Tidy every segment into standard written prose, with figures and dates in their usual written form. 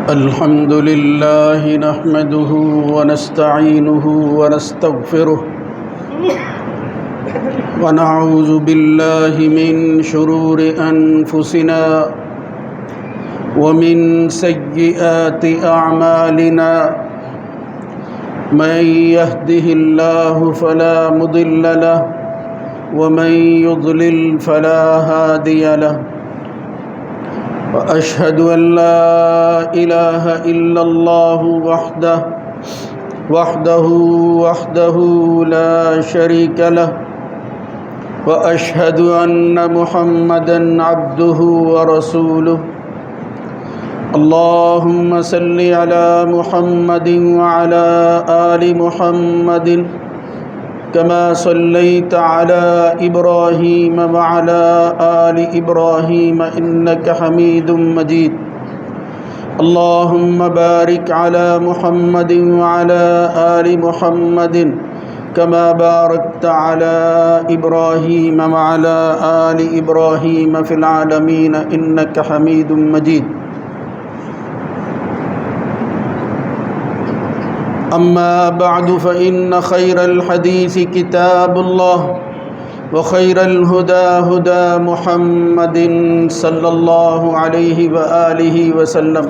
الحمد لله نحمده ونستعينه ونستغفره ونعوذ بالله من شرور أنفسنا ومن سيئات أعمالنا من يهده الله فلا مضل له ومن يضلل فلا هادي له وأشهد أن لا إله إلا الله وحده لا شريك له وأشهد أن محمدًا عبده ورسوله اللهم صل على محمد وعلى آل محمد كما صليت على إبراهيم وعلى آل إبراهيم إنك حميد مجيد اللهم بارك على محمد وعلى آل محمد كما باركت على إبراهيم وعلى آل إبراهيم في العالمين إنك حميد مجيد أما بعد فإن خير الحديث كتاب الله وخير الهدى هدى محمد صلى الله عليه وآله وسلم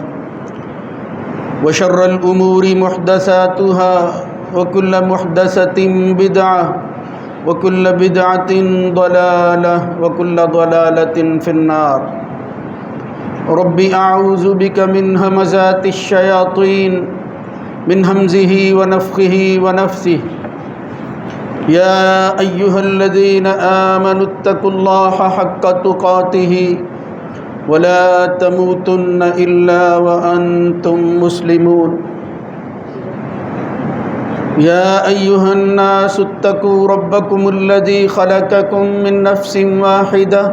وشر الأمور محدثاتها وكل محدثة بدعة وكل بدعة ضلالة وكل ضلالة في النار رب أعوذ بك من همزات الشياطين من همزه ونفخه ونفثه يا أيها الذين آمنوا اتقوا الله حق تقاته ولا تموتن إلا وأنتم مسلمون يا أيها الناس اتقوا ربكم الذي خلقكم من نفس واحدة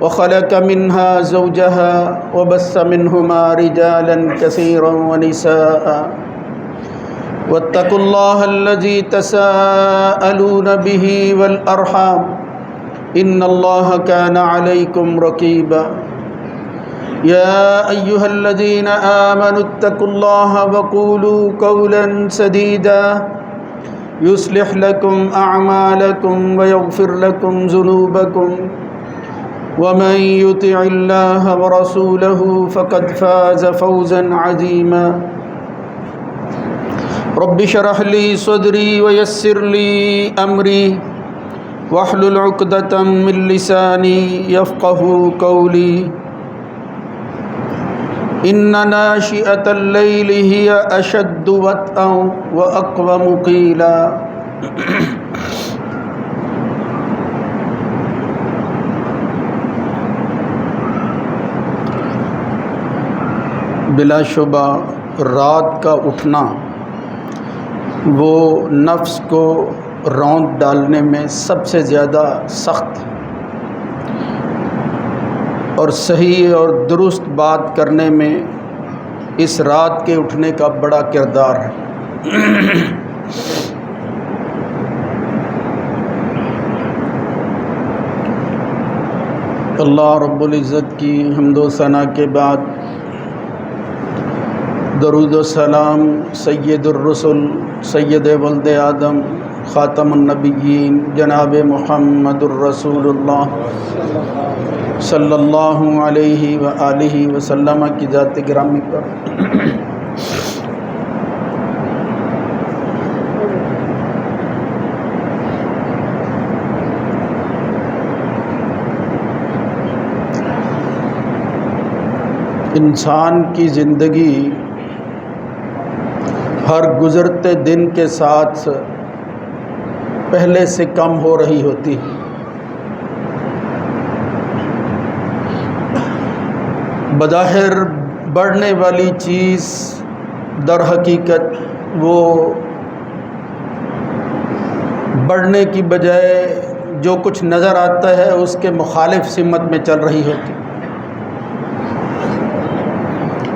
وخلق منها زوجها وبث منهما رجالا كثيرا ونساء واتقوا الله الذي تساءلون به والأرحام إن الله كان عليكم رقيبا يا أيها الذين آمنوا اتقوا الله وقولوا قولا سديدا يصلح لكم أعمالكم ويغفر لكم ذنوبكم ومن يطع الله ورسوله فقد فاز فوزا عظيما رب اشرح لي صدري ويسر لي أمري واحلل عقدة من لساني يفقهوا قولي إن ناشئة الليل هي أشد وطئا وأقوم قيلا بلا شبہ رات کا اٹھنا وہ نفس کو روند ڈالنے میں سب سے زیادہ سخت اور صحیح اور درست بات کرنے میں اس رات کے اٹھنے کا بڑا کردار ہے اللہ رب العزت کی حمد و ثنا کے بعد درود و سلام سید الرسل سید ولد آدم خاتم النبیین جناب محمد الرسول اللہ صلی اللہ علیہ وآلہ وسلم کی ذات گرامی پر انسان کی زندگی ہر گزرتے دن کے ساتھ پہلے سے کم ہو رہی ہوتی ہے بظاہر بڑھنے والی چیز در حقیقت وہ بڑھنے کی بجائے جو کچھ نظر آتا ہے اس کے مخالف سمت میں چل رہی ہوتی ہے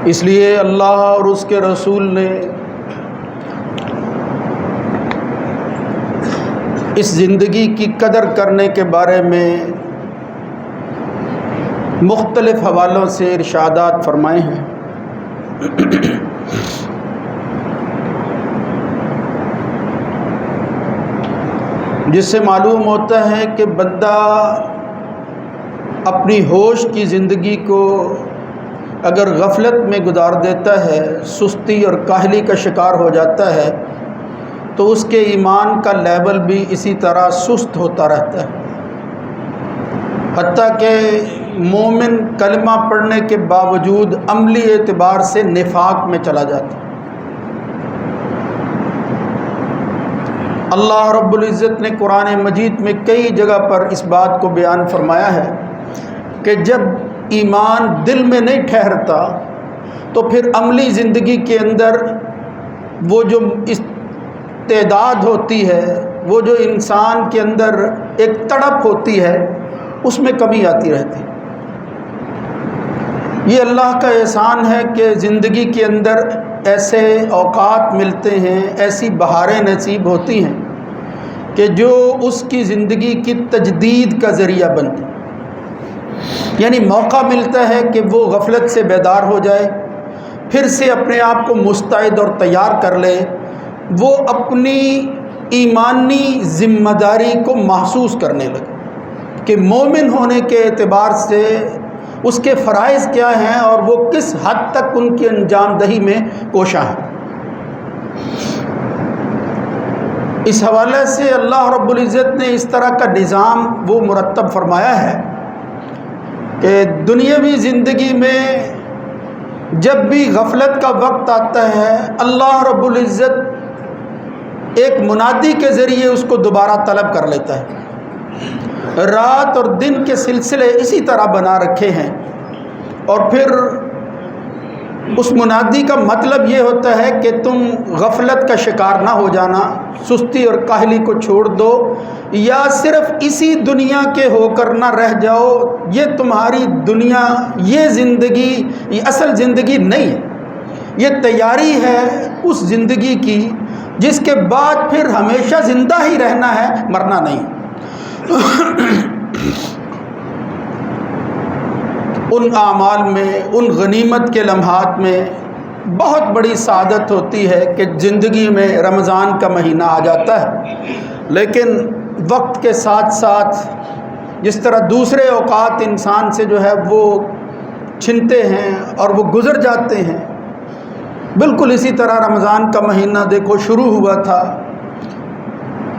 اس لیے اللہ اور اس کے رسول نے اس زندگی کی قدر کرنے کے بارے میں مختلف حوالوں سے ارشادات فرمائے ہیں۔ جس سے معلوم ہوتا ہے کہ بندہ اپنی ہوش کی زندگی کو اگر غفلت میں گزار دیتا ہے، سستی اور کاہلی کا شکار ہو جاتا ہے، تو اس کے ایمان کا لیول بھی اسی طرح سست ہوتا رہتا ہے، حتیٰ کہ مومن کلمہ پڑھنے کے باوجود عملی اعتبار سے نفاق میں چلا جاتا ہے۔ اللہ رب العزت نے قرآن مجید میں کئی جگہ پر اس بات کو بیان فرمایا ہے کہ جب ایمان دل میں نہیں ٹھہرتا تو پھر عملی زندگی کے اندر وہ جو استعداد ہوتی ہے، وہ جو انسان کے اندر ایک تڑپ ہوتی ہے، اس میں کمی آتی رہتی ہے۔ یہ اللہ کا احسان ہے کہ زندگی کے اندر ایسے اوقات ملتے ہیں، ایسی بہاریں نصیب ہوتی ہیں کہ جو اس کی زندگی کی تجدید کا ذریعہ بنتی، یعنی موقع ملتا ہے کہ وہ غفلت سے بیدار ہو جائے، پھر سے اپنے آپ کو مستعد اور تیار کر لے، وہ اپنی ایمانی ذمہ داری کو محسوس کرنے لگے کہ مومن ہونے کے اعتبار سے اس کے فرائض کیا ہیں اور وہ کس حد تک ان کی انجام دہی میں کوشاں ہیں۔ اس حوالے سے اللہ رب العزت نے اس طرح کا نظام وہ مرتب فرمایا ہے کہ دنیاوی زندگی میں جب بھی غفلت کا وقت آتا ہے، اللہ رب العزت ایک منادی کے ذریعے اس کو دوبارہ طلب کر لیتا ہے۔ رات اور دن کے سلسلے اسی طرح بنا رکھے ہیں، اور پھر اس منادی کا مطلب یہ ہوتا ہے کہ تم غفلت کا شکار نہ ہو جانا، سستی اور کاہلی کو چھوڑ دو، یا صرف اسی دنیا کے ہو کر نہ رہ جاؤ۔ یہ تمہاری دنیا، یہ زندگی، یہ اصل زندگی نہیں ہے، یہ تیاری ہے اس زندگی کی جس کے بعد پھر ہمیشہ زندہ ہی رہنا ہے، مرنا نہیں۔ ان اعمال میں، ان غنیمت کے لمحات میں بہت بڑی سعادت ہوتی ہے کہ زندگی میں رمضان کا مہینہ آ جاتا ہے، لیکن وقت کے ساتھ ساتھ جس طرح دوسرے اوقات انسان سے جو ہے وہ چھنتے ہیں اور وہ گزر جاتے ہیں، بالکل اسی طرح رمضان کا مہینہ دیکھو شروع ہوا تھا،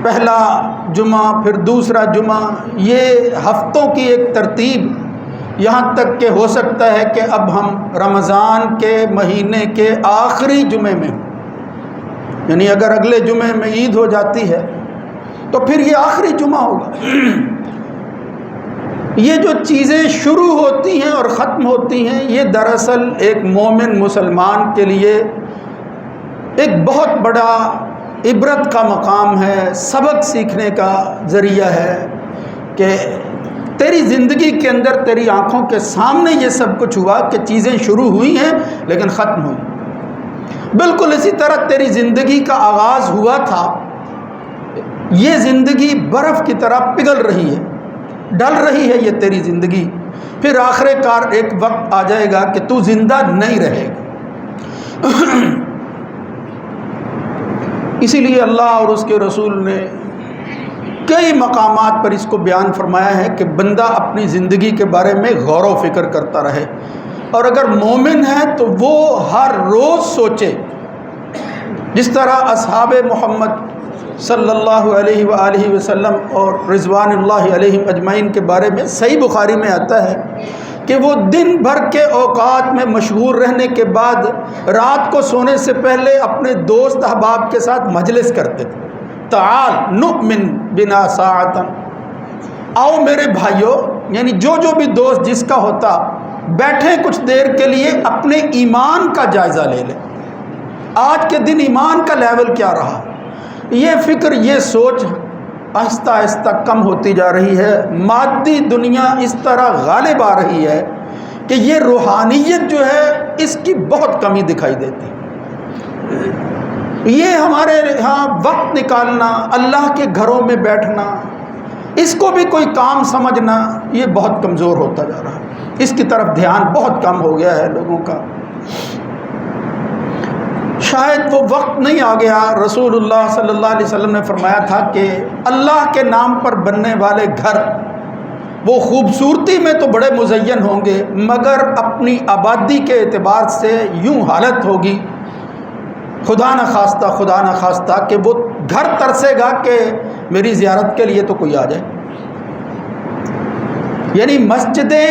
پہلا جمعہ، پھر دوسرا جمعہ، یہ ہفتوں کی ایک ترتیب، یہاں تک کہ ہو سکتا ہے کہ اب ہم رمضان کے مہینے کے آخری جمعے میں، یعنی اگر اگلے جمعے میں عید ہو جاتی ہے تو پھر یہ آخری جمعہ ہوگا۔ یہ جو چیزیں شروع ہوتی ہیں اور ختم ہوتی ہیں، یہ دراصل ایک مومن مسلمان کے لیے ایک بہت بڑا عبرت کا مقام ہے، سبق سیکھنے کا ذریعہ ہے کہ تیری زندگی کے اندر تیری آنکھوں کے سامنے یہ سب کچھ ہوا کہ چیزیں شروع ہوئی ہیں لیکن ختم ہوئی۔ بالکل اسی طرح تیری زندگی کا آغاز ہوا تھا، یہ زندگی برف کی طرح پگھل رہی ہے، ڈل رہی ہے یہ تیری زندگی، پھر آخر کار ایک وقت آ جائے گا کہ تو زندہ نہیں رہے گا۔ اسی لیے اللہ اور اس کے رسول نے کئی مقامات پر اس کو بیان فرمایا ہے کہ بندہ اپنی زندگی کے بارے میں غور و فکر کرتا رہے، اور اگر مومن ہے تو وہ ہر روز سوچے، جس طرح اصحاب محمد صلی اللہ علیہ وآلہ وسلم اور رضوان اللہ علیہم اجمعین کے بارے میں صحیح بخاری میں آتا ہے کہ وہ دن بھر کے اوقات میں مشغول رہنے کے بعد رات کو سونے سے پہلے اپنے دوست احباب کے ساتھ مجلس کرتے تھے، تعال نؤمن بنا ساعتا، آؤ میرے بھائیوں، یعنی جو بھی دوست جس کا ہوتا، بیٹھیں کچھ دیر کے لیے اپنے ایمان کا جائزہ لے لیں، آج کے دن ایمان کا لیول کیا رہا۔ یہ فکر، یہ سوچ آہستہ آہستہ کم ہوتی جا رہی ہے، مادی دنیا اس طرح غالب آ رہی ہے کہ یہ روحانیت جو ہے اس کی بہت کمی دکھائی دیتی ہے۔ یہ ہمارے ہاں وقت نکالنا، اللہ کے گھروں میں بیٹھنا، اس کو بھی کوئی کام سمجھنا یہ بہت کمزور ہوتا جا رہا ہے، اس کی طرف دھیان بہت کم ہو گیا ہے لوگوں کا۔ شاید وہ وقت نہیں آ گیا، رسول اللہ صلی اللہ علیہ وسلم نے فرمایا تھا کہ اللہ کے نام پر بننے والے گھر وہ خوبصورتی میں تو بڑے مزین ہوں گے، مگر اپنی آبادی کے اعتبار سے یوں حالت ہوگی، خدا نہ خواستہ کہ وہ گھر ترسے گا کہ میری زیارت کے لیے تو کوئی آ جائے۔ یعنی مسجدیں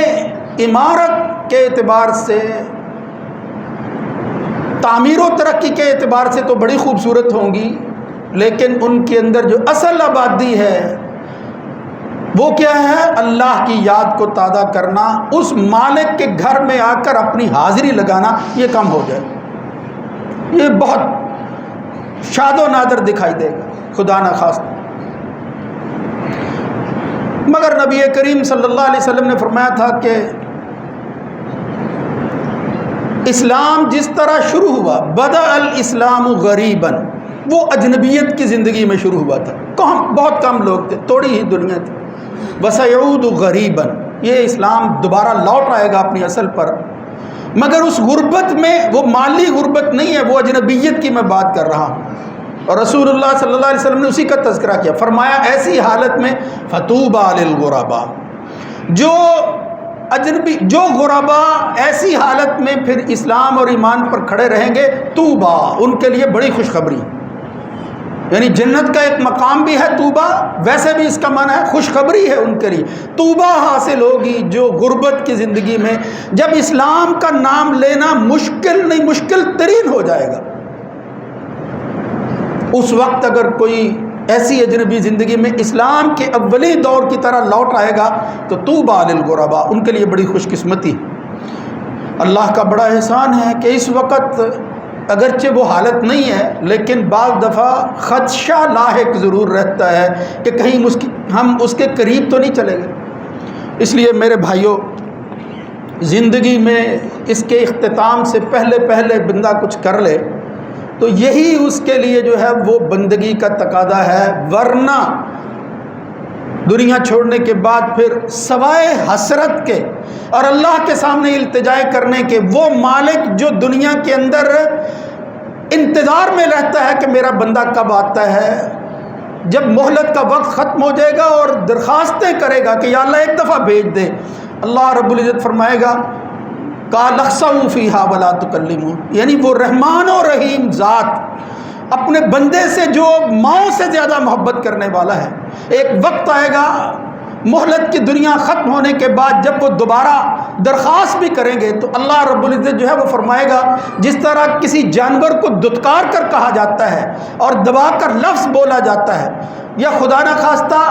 عمارت کے اعتبار سے، تعمیر و ترقی کے اعتبار سے تو بڑی خوبصورت ہوں گی، لیکن ان کے اندر جو اصل آبادی ہے وہ کیا ہے؟ اللہ کی یاد کو تازہ کرنا، اس مالک کے گھر میں آ کر اپنی حاضری لگانا، یہ کم ہو جائے، یہ بہت شاد و نادر دکھائی دے گا خدا نہ خواستہ۔ مگر نبی کریم صلی اللہ علیہ وسلم نے فرمایا تھا کہ اسلام جس طرح شروع ہوا، بدأ الاسلام غریباً، وہ اجنبیت کی زندگی میں شروع ہوا تھا، بہت کم لوگ تھے، تھوڑی ہی دنیا تھی، وسيعود غریباً، یہ اسلام دوبارہ لوٹ آئے گا اپنی اصل پر، مگر اس غربت میں وہ مالی غربت نہیں ہے، وہ اجنبیت کی میں بات کر رہا ہوں۔ اور رسول اللہ صلی اللہ علیہ وسلم نے اسی کا تذکرہ کیا، فرمایا ایسی حالت میں فطوبى للغرباء، جو غربا ایسی حالت میں پھر اسلام اور ایمان پر کھڑے رہیں گے، طوبیٰ، ان کے لیے بڑی خوشخبری، یعنی جنت کا ایک مقام بھی ہے طوبیٰ، ویسے بھی اس کا معنی ہے خوشخبری ہے ان کے لیے، طوبیٰ حاصل ہوگی جو غربت کی زندگی میں جب اسلام کا نام لینا مشکل نہیں، مشکل ترین ہو جائے گا، اس وقت اگر کوئی ایسی اجنبی زندگی میں اسلام کے اولی دور کی طرح لوٹ آئے گا تو طوبیٰ للغرباء، ان کے لیے بڑی خوش قسمتی۔ اللہ کا بڑا احسان ہے کہ اس وقت اگرچہ وہ حالت نہیں ہے، لیکن بعض دفعہ خدشہ لاحق ضرور رہتا ہے کہ کہیں ہم اس کے قریب تو نہیں چلے گئے۔ اس لیے میرے بھائیوں، زندگی میں اس کے اختتام سے پہلے بندہ کچھ کر لے تو یہی اس کے لیے جو ہے وہ بندگی کا تقاضا ہے، ورنہ دنیا چھوڑنے کے بعد پھر سوائے حسرت کے اور اللہ کے سامنے التجائے کرنے کے، وہ مالک جو دنیا کے اندر انتظار میں رہتا ہے کہ میرا بندہ کب آتا ہے، جب مہلت کا وقت ختم ہو جائے گا اور درخواستیں کرے گا کہ یا اللہ ایک دفعہ بھیج دے، اللہ رب العزت فرمائے گا قال اخسؤوا فیہا ولا تکلمون، یعنی وہ رحمان و رحیم ذات اپنے بندے سے جو ماؤں سے زیادہ محبت کرنے والا ہے، ایک وقت آئے گا مہلت کی دنیا ختم ہونے کے بعد جب وہ دوبارہ درخواست بھی کریں گے تو اللہ رب العزت جو ہے وہ فرمائے گا، جس طرح کسی جانور کو دھتکار کر کہا جاتا ہے اور دبا کر لفظ بولا جاتا ہے، یا خدا نہ خواستہ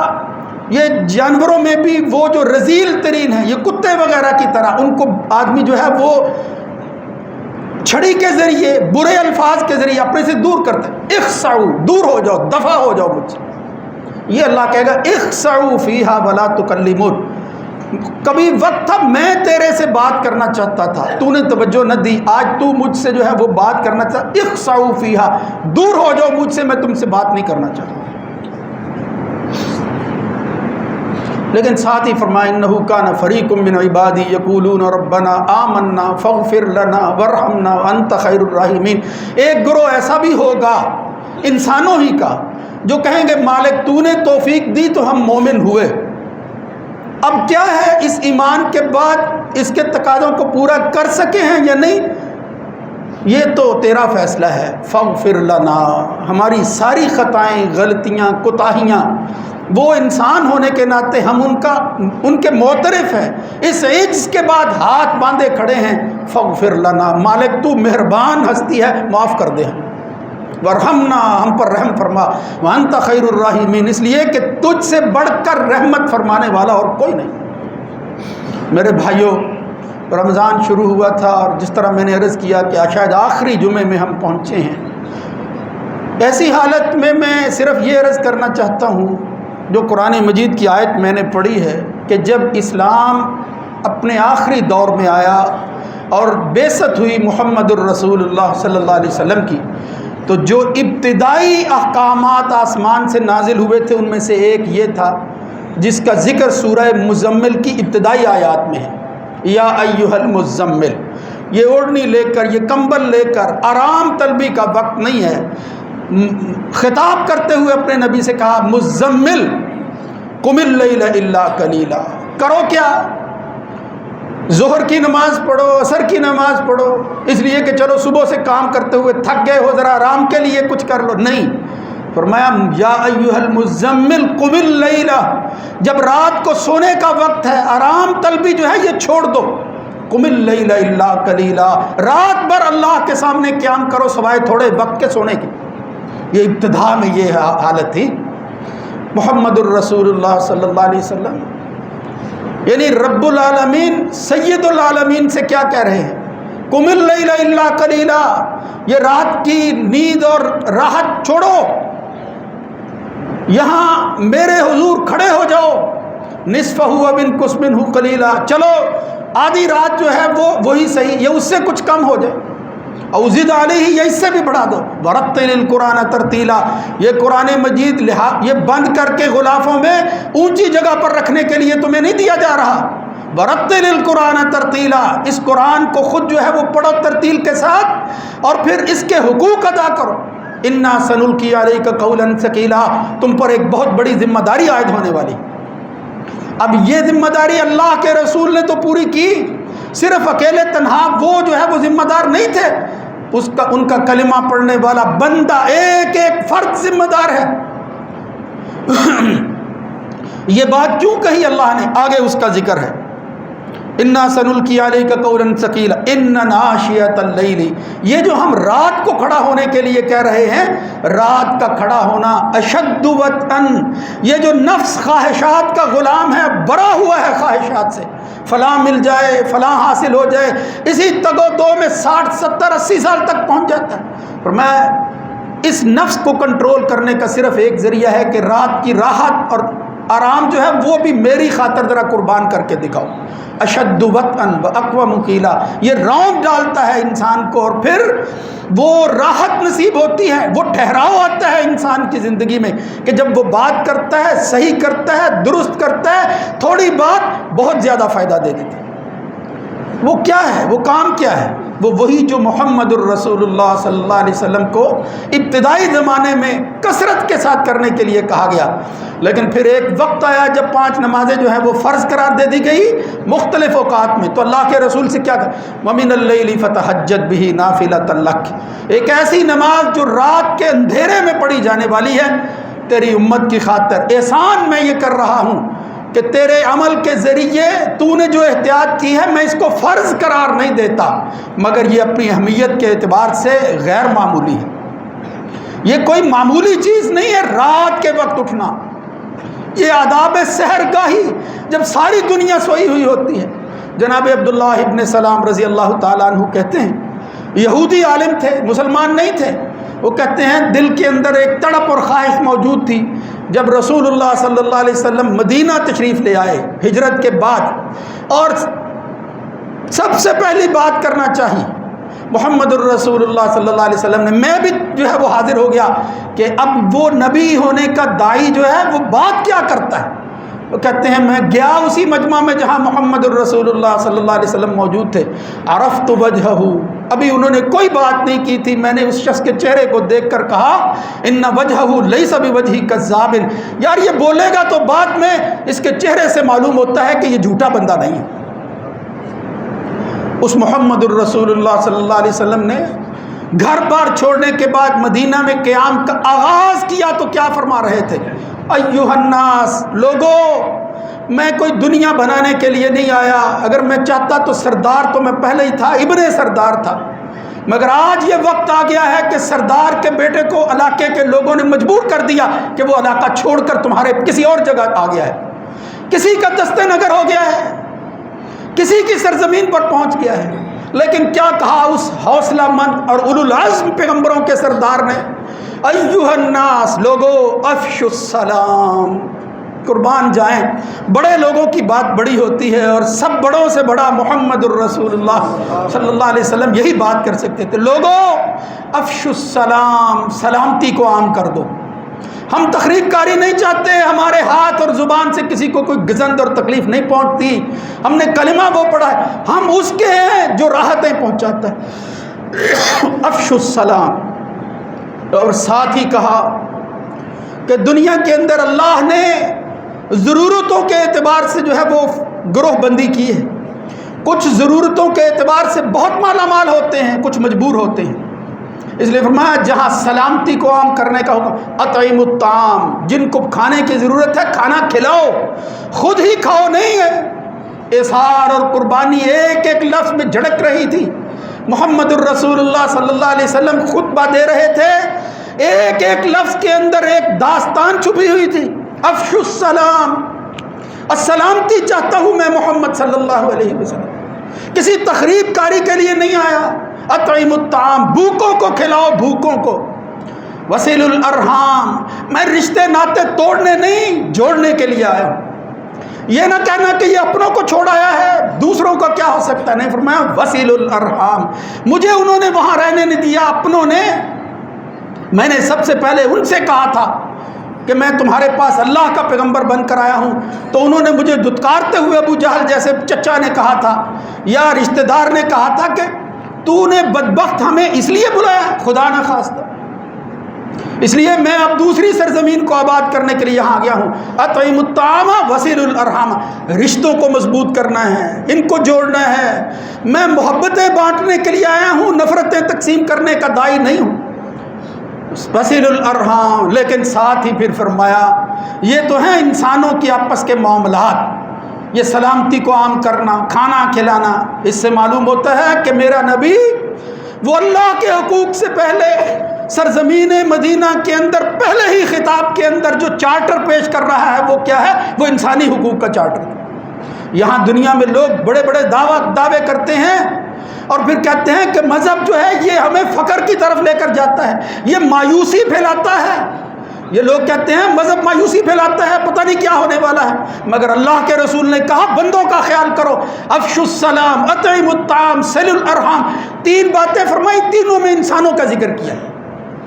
یہ جانوروں میں بھی وہ جو رذیل ترین ہیں، یہ کتے وغیرہ کی طرح، ان کو آدمی جو ہے وہ چھڑی کے ذریعے، برے الفاظ کے ذریعے اپنے سے دور کرتے ہیں، اخسعوا، دور ہو جاؤ، دفع ہو جاؤ مجھ سے، یہ اللہ کہے گا اخسعوا فیہا ولا تکلمون۔ کبھی وقت تھا میں تیرے سے بات کرنا چاہتا تھا، تو نے توجہ نہ دی، آج تو مجھ سے جو ہے وہ بات کرنا چاہتا، اخسعوا فیہا، دور ہو جاؤ مجھ سے، میں تم سے بات نہیں کرنا چاہتا۔ لیکن ساتھ ہی فرمایا انہ کان فریق من عبادی یقولون ربنا آمنا فاغفر لنا وارحمنا وانت خیر الراحمین، ایک گروہ ایسا بھی ہوگا انسانوں ہی کا جو کہیں گے مالک تو نے توفیق دی تو ہم مومن ہوئے، اب کیا ہے اس ایمان کے بعد اس کے تقاضوں کو پورا کر سکے ہیں یا نہیں، یہ تو تیرا فیصلہ ہے، فاغفر لنا، ہماری ساری خطائیں، غلطیاں، کوتاہیاں، وہ انسان ہونے کے ناطے ہم ان کے معترف ہیں، اس عجز کے بعد ہاتھ باندھے کھڑے ہیں، فاغفر لنا، مالک تو مہربان ہستی ہے، معاف کر دے، ورحمنا، ہم پر رحم فرما، وانت خیر الراحمین، اس لیے کہ تجھ سے بڑھ کر رحمت فرمانے والا اور کوئی نہیں۔ میرے بھائیوں، رمضان شروع ہوا تھا اور جس طرح میں نے عرض کیا کہ شاید آخری جمعے میں ہم پہنچے ہیں، ایسی حالت میں صرف یہ عرض کرنا چاہتا ہوں، جو قرآن مجید کی آیت میں نے پڑھی ہے کہ جب اسلام اپنے آخری دور میں آیا اور بعثت ہوئی محمد الرسول اللہ صلی اللہ علیہ وسلم کی، تو جو ابتدائی احکامات آسمان سے نازل ہوئے تھے ان میں سے ایک یہ تھا جس کا ذکر سورہ مزمل کی ابتدائی آیات میں ہے۔ یا ایھا المزمل، یہ اوڑھنی لے کر، یہ کمبل لے کر آرام طلبی کا وقت نہیں ہے۔ خطاب کرتے ہوئے اپنے نبی سے کہا مزمل قم اللیل الا قلیلا، کرو کیا؟ ظہر کی نماز پڑھو، عصر کی نماز پڑھو، اس لیے کہ چلو صبح سے کام کرتے ہوئے تھک گئے ہو، ذرا آرام کے لیے کچھ کر لو۔ نہیں، فرمایا یا ایھا المزمل قم اللیل، جب رات کو سونے کا وقت ہے، آرام طلبی جو ہے یہ چھوڑ دو۔ قم اللیل الا قلیلا، رات بھر اللہ کے سامنے قیام کرو سوائے تھوڑے وقت کے سونے کی۔ یہ ابتدا میں یہ حالت تھی۔ محمد الرسول اللہ صلی اللہ علیہ وسلم یعنی رب العالمین سید العالمین سے کیا کہہ رہے ہیں؟ قم اللیل الا قلیلا، یہ رات کی نیند اور راحت چھوڑو، یہاں میرے حضور کھڑے ہو جاؤ، نصفہ او انقص منہ قلیلا، چلو آدھی رات جو ہے وہ وہی صحیح، یہ اس سے کچھ کم ہو جائے، او زد علیہ، یا اس سے بھی بڑھا دو، ورتل القرآن ترتیلا، یہ قرآن مجید یہ بند کر کے غلافوں میں اونچی جگہ پر رکھنے کے لیے تمہیں نہیں دیا جا رہا۔ ورتل القرآن ترتیلا، اس قرآن کو خود جو ہے وہ پڑھو ترتیل کے ساتھ، اور پھر اس کے حقوق ادا کرو۔ انا سنلقی علیک قولا ثقیلا، تم پر ایک بہت بڑی ذمہ داری عائد ہونے والی۔ اب یہ ذمہ داری اللہ کے رسول نے تو پوری کی، صرف اکیلے تنہا وہ جو ہے وہ ذمہ دار نہیں تھے، ان کا کلمہ پڑھنے والا بندہ ایک ایک فرد ذمہ دار ہے۔ یہ بات کیوں کہی اللہ نے؟ آگے اس کا ذکر ہے، انا سنلقی علیک قولا ثقیلا ان ناشئۃ اللیل، یہ جو ہم رات کو کھڑا ہونے کے لیے کہہ رہے ہیں، رات کا کھڑا ہونا اشد وطئن، یہ جو نفس خواہشات کا غلام ہے، بڑا ہوا ہے خواہشات سے، فلاں مل جائے، فلاں حاصل ہو جائے، اسی تگ و دو میں 60 70 80 سال تک پہنچ جاتا ہے۔ اور میں اس نفس کو کنٹرول کرنے کا صرف ایک ذریعہ ہے کہ رات کی راحت اور آرام جو ہے وہ بھی میری خاطر ذرا قربان کر کے دکھاؤ۔ اشد وطئن واقوم قیلا، یہ رونق ڈالتا ہے انسان کو، اور پھر وہ راحت نصیب ہوتی ہے، وہ ٹھہراؤ آتا ہے انسان کی زندگی میں کہ جب وہ بات کرتا ہے، صحیح کرتا ہے، درست کرتا ہے، تھوڑی بات بہت زیادہ فائدہ دے دیتی ہے۔ وہ کیا ہے؟ وہ کام کیا ہے؟ وہ وہی جو محمد الرسول اللہ صلی اللہ علیہ وسلم کو ابتدائی زمانے میں کثرت کے ساتھ کرنے کے لیے کہا گیا، لیکن پھر ایک وقت آیا جب 5 نمازیں جو ہیں وہ فرض قرار دے دی گئی مختلف اوقات میں، تو اللہ کے رسول سے کیا کہا؟ وَمِنَ اللَّيْلِ فَتَهَجَّدْ بِهِ نَافِلَةً لَكَ، ایک ایسی نماز جو رات کے اندھیرے میں پڑھی جانے والی ہے، تیری امت کی خاطر احسان میں یہ کر رہا ہوں کہ تیرے عمل کے ذریعے تو نے جو احتیاط کی ہے میں اس کو فرض قرار نہیں دیتا، مگر یہ اپنی اہمیت کے اعتبار سے غیر معمولی ہے، یہ کوئی معمولی چیز نہیں ہے۔ رات کے وقت اٹھنا، یہ آداب سحر گاہی، جب ساری دنیا سوئی ہوئی ہوتی ہے۔ جناب عبداللہ ابن سلام رضی اللہ تعالیٰ عنہ کہتے ہیں، یہودی عالم تھے، مسلمان نہیں تھے، وہ کہتے ہیں دل کے اندر ایک تڑپ اور خواہش موجود تھی، جب رسول اللہ صلی اللہ علیہ وسلم مدینہ تشریف لے آئے ہجرت کے بعد، اور سب سے پہلی بات کرنا چاہیے محمد الرسول اللہ صلی اللہ علیہ وسلم نے، میں بھی جو ہے وہ حاضر ہو گیا کہ اب وہ نبی ہونے کا داعی جو ہے وہ بات کیا کرتا ہے۔ وہ کہتے ہیں میں گیا اسی مجمع میں جہاں محمد الرسول اللہ صلی اللہ علیہ وسلم موجود تھے، عرفت وجہہ، ابھی انہوں نے کوئی بات نہیں کی تھی، میں نے اس شخص کے چہرے کو دیکھ کر کہا ان وجہہ لیس بوجہ کذاب، یار یہ بولے گا تو بعد میں اس کے چہرے سے معلوم ہوتا ہے کہ یہ جھوٹا بندہ نہیں ہے۔ اس محمد الرسول اللہ صلی اللہ علیہ وسلم نے گھر بار چھوڑنے کے بعد مدینہ میں قیام کا آغاز کیا تو کیا فرما رہے تھے؟ ایھا الناس، لوگو میں کوئی دنیا بنانے کے لیے نہیں آیا، اگر میں چاہتا تو سردار تو میں پہلے ہی تھا، ابن سردار تھا، مگر آج یہ وقت آ گیا ہے کہ سردار کے بیٹے کو علاقے کے لوگوں نے مجبور کر دیا کہ وہ علاقہ چھوڑ کر تمہارے کسی اور جگہ آ گیا ہے، کسی کا دست نگر ہو گیا ہے، کسی کی سرزمین پر پہنچ گیا ہے۔ لیکن کیا کہا اس حوصلہ مند اور اولو العزم پیغمبروں کے سردار نے؟ ایھا الناس، لوگو افشوا السلام، قربان جائیں، بڑے لوگوں کی بات بڑی ہوتی ہے، اور سب بڑوں سے بڑا محمد الرسول اللہ صلی اللہ علیہ وسلم یہی بات کر سکتے تھے۔ لوگو افشوا السلام، سلامتی کو عام کر دو، ہم تخریب کاری نہیں چاہتے، ہمارے ہاتھ اور زبان سے کسی کو کوئی گزند اور تکلیف نہیں پہنچتی، ہم نے کلمہ وہ پڑھا ہے، ہم اس کے ہیں جو راحتیں پہنچاتا ہے۔ افشوا السلام، اور ساتھ ہی کہا کہ دنیا کے اندر اللہ نے ضرورتوں کے اعتبار سے جو ہے وہ گروہ بندی کی ہے، کچھ ضرورتوں کے اعتبار سے بہت مالا مال ہوتے ہیں، کچھ مجبور ہوتے ہیں، اس لیے فرمایا جہاں سلامتی کو عام کرنے کا حکم، اطعموا الطعام، جن کو کھانے کی ضرورت ہے کھانا کھلاؤ، خود ہی کھاؤ نہیں ہے۔ اظہار اور قربانی ایک ایک لفظ میں جھڑک رہی تھی۔ محمد الرسول اللہ صلی اللہ علیہ وسلم خطبہ دے رہے تھے، ایک ایک لفظ کے اندر ایک داستان چھپی ہوئی تھی۔ افشوا السلام، السلامتی چاہتا ہوں میں محمد صلی اللہ علیہ وسلم، کسی تخریب کاری کے لیے نہیں آیا۔ اطعموا الطعام، بھوکوں کو کھلاؤ، بھوکوں کو۔ وصلوا الارحام، میں رشتے ناطے توڑنے نہیں جوڑنے کے لیے آیا ہوں۔ یہ نہ کہنا کہ یہ اپنوں کو چھوڑ آیا ہے، دوسروں کا کیا ہو سکتا ہے، نہیں، فرمایا وصلوا الارحام، مجھے انہوں نے وہاں رہنے نہیں دیا، اپنوں نے، میں نے سب سے پہلے ان سے کہا تھا کہ میں تمہارے پاس اللہ کا پیغمبر بن کر آیا ہوں، تو انہوں نے مجھے دھتکارتے ہوئے ابو جہل جیسے چچا نے کہا تھا یا رشتہ دار نے کہا تھا کہ تو نے بدبخت ہمیں اس لیے بلایا، خدا نہ خواستہ، اس لیے میں اب دوسری سرزمین کو آباد کرنے کے لیے یہاں گیا ہوں۔ اطعموا الطعام وصلوا الارحام، رشتوں کو مضبوط کرنا ہے، ان کو جوڑنا ہے، میں محبتیں بانٹنے کے لیے آیا ہوں، نفرتیں تقسیم کرنے کا داعی نہیں ہوں۔ وصلوا الارحام، لیکن ساتھ ہی پھر فرمایا یہ تو ہیں انسانوں کے آپس کے معاملات، یہ سلامتی کو عام کرنا، کھانا کھلانا، اس سے معلوم ہوتا ہے کہ میرا نبی وہ اللہ کے حقوق سے پہلے سرزمین مدینہ کے اندر پہلے ہی خطاب کے اندر جو چارٹر پیش کر رہا ہے وہ کیا ہے، وہ انسانی حقوق کا چارٹر۔ یہاں دنیا میں لوگ بڑے بڑے دعوے کرتے ہیں اور پھر کہتے ہیں کہ مذہب جو ہے یہ ہمیں فقر کی طرف لے کر جاتا ہے، یہ مایوسی پھیلاتا ہے، یہ لوگ کہتے ہیں مذہب مایوسی پھیلاتا ہے، پتہ نہیں کیا ہونے والا ہے، مگر اللہ کے رسول نے کہا بندوں کا خیال کرو، افشوا السلام، اطعموا الطعام، صلوا الارحام، تین باتیں فرمائی، تینوں میں انسانوں کا ذکر کیا،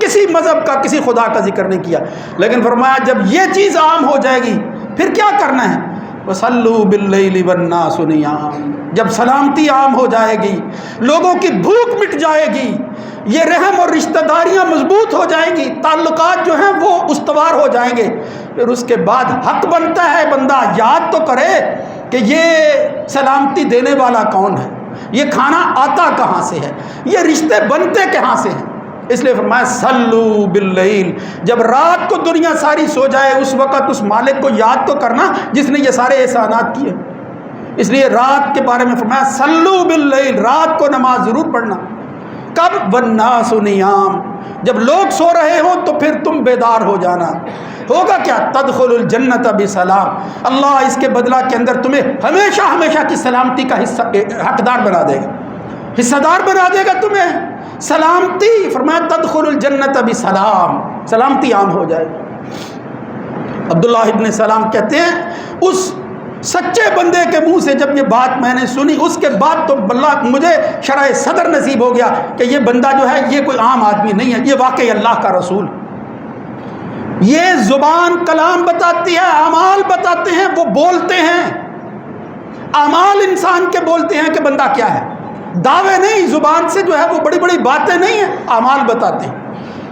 کسی مذہب کا، کسی خدا کا ذکر نہیں کیا، لیکن فرمایا جب یہ چیز عام ہو جائے گی پھر کیا کرنا ہے، وَصَلُّوا بِاللَّيْلِ وَالنَّاسُ نِيَامٌ، جب سلامتی عام ہو جائے گی، لوگوں کی بھوک مٹ جائے گی، یہ رحم اور رشتہ داریاں مضبوط ہو جائیں گی، تعلقات جو ہیں وہ استوار ہو جائیں گے، پھر اس کے بعد حق بنتا ہے بندہ یاد تو کرے کہ یہ سلامتی دینے والا کون ہے، یہ کھانا آتا کہاں سے ہے، یہ رشتے بنتے کہاں سے ہیں۔ اس لیے فرمایا صلو باللیل، جب رات کو دنیا ساری سو جائے اس وقت اس مالک کو یاد تو کرنا جس نے یہ سارے احسانات کیے، اس لیے رات کے بارے میں فرمایا صلو باللیل، رات کو نماز ضرور پڑھنا۔ کب؟ والناس نیام، جب لوگ سو رہے ہوں تو پھر تم بیدار ہو جانا، ہوگا کیا؟ تدخل الجنت بسلام، اللہ اس کے بدلہ کے اندر تمہیں ہمیشہ ہمیشہ کی سلامتی کا حقدار بنا دے گا، حصہ دار بنا دے گا تمہیں، سلامتی، فرمایا تدخل الجنت بسلام، سلامتی عام ہو جائے گی۔ عبداللہ ابن سلام کہتے ہیں اس سچے بندے کے منہ سے جب یہ بات میں نے سنی اس کے بعد تو اللہ مجھے شرح صدر نصیب ہو گیا کہ یہ بندہ جو ہے یہ کوئی عام آدمی نہیں ہے، یہ واقعی اللہ کا رسول، یہ زبان کلام بتاتی ہے، اعمال بتاتے ہیں، وہ بولتے ہیں، اعمال انسان کے بولتے ہیں کہ بندہ کیا ہے، دعوے نہیں، زبان سے جو ہے وہ بڑی بڑی باتیں نہیں ہیں، اعمال بتاتے ہیں۔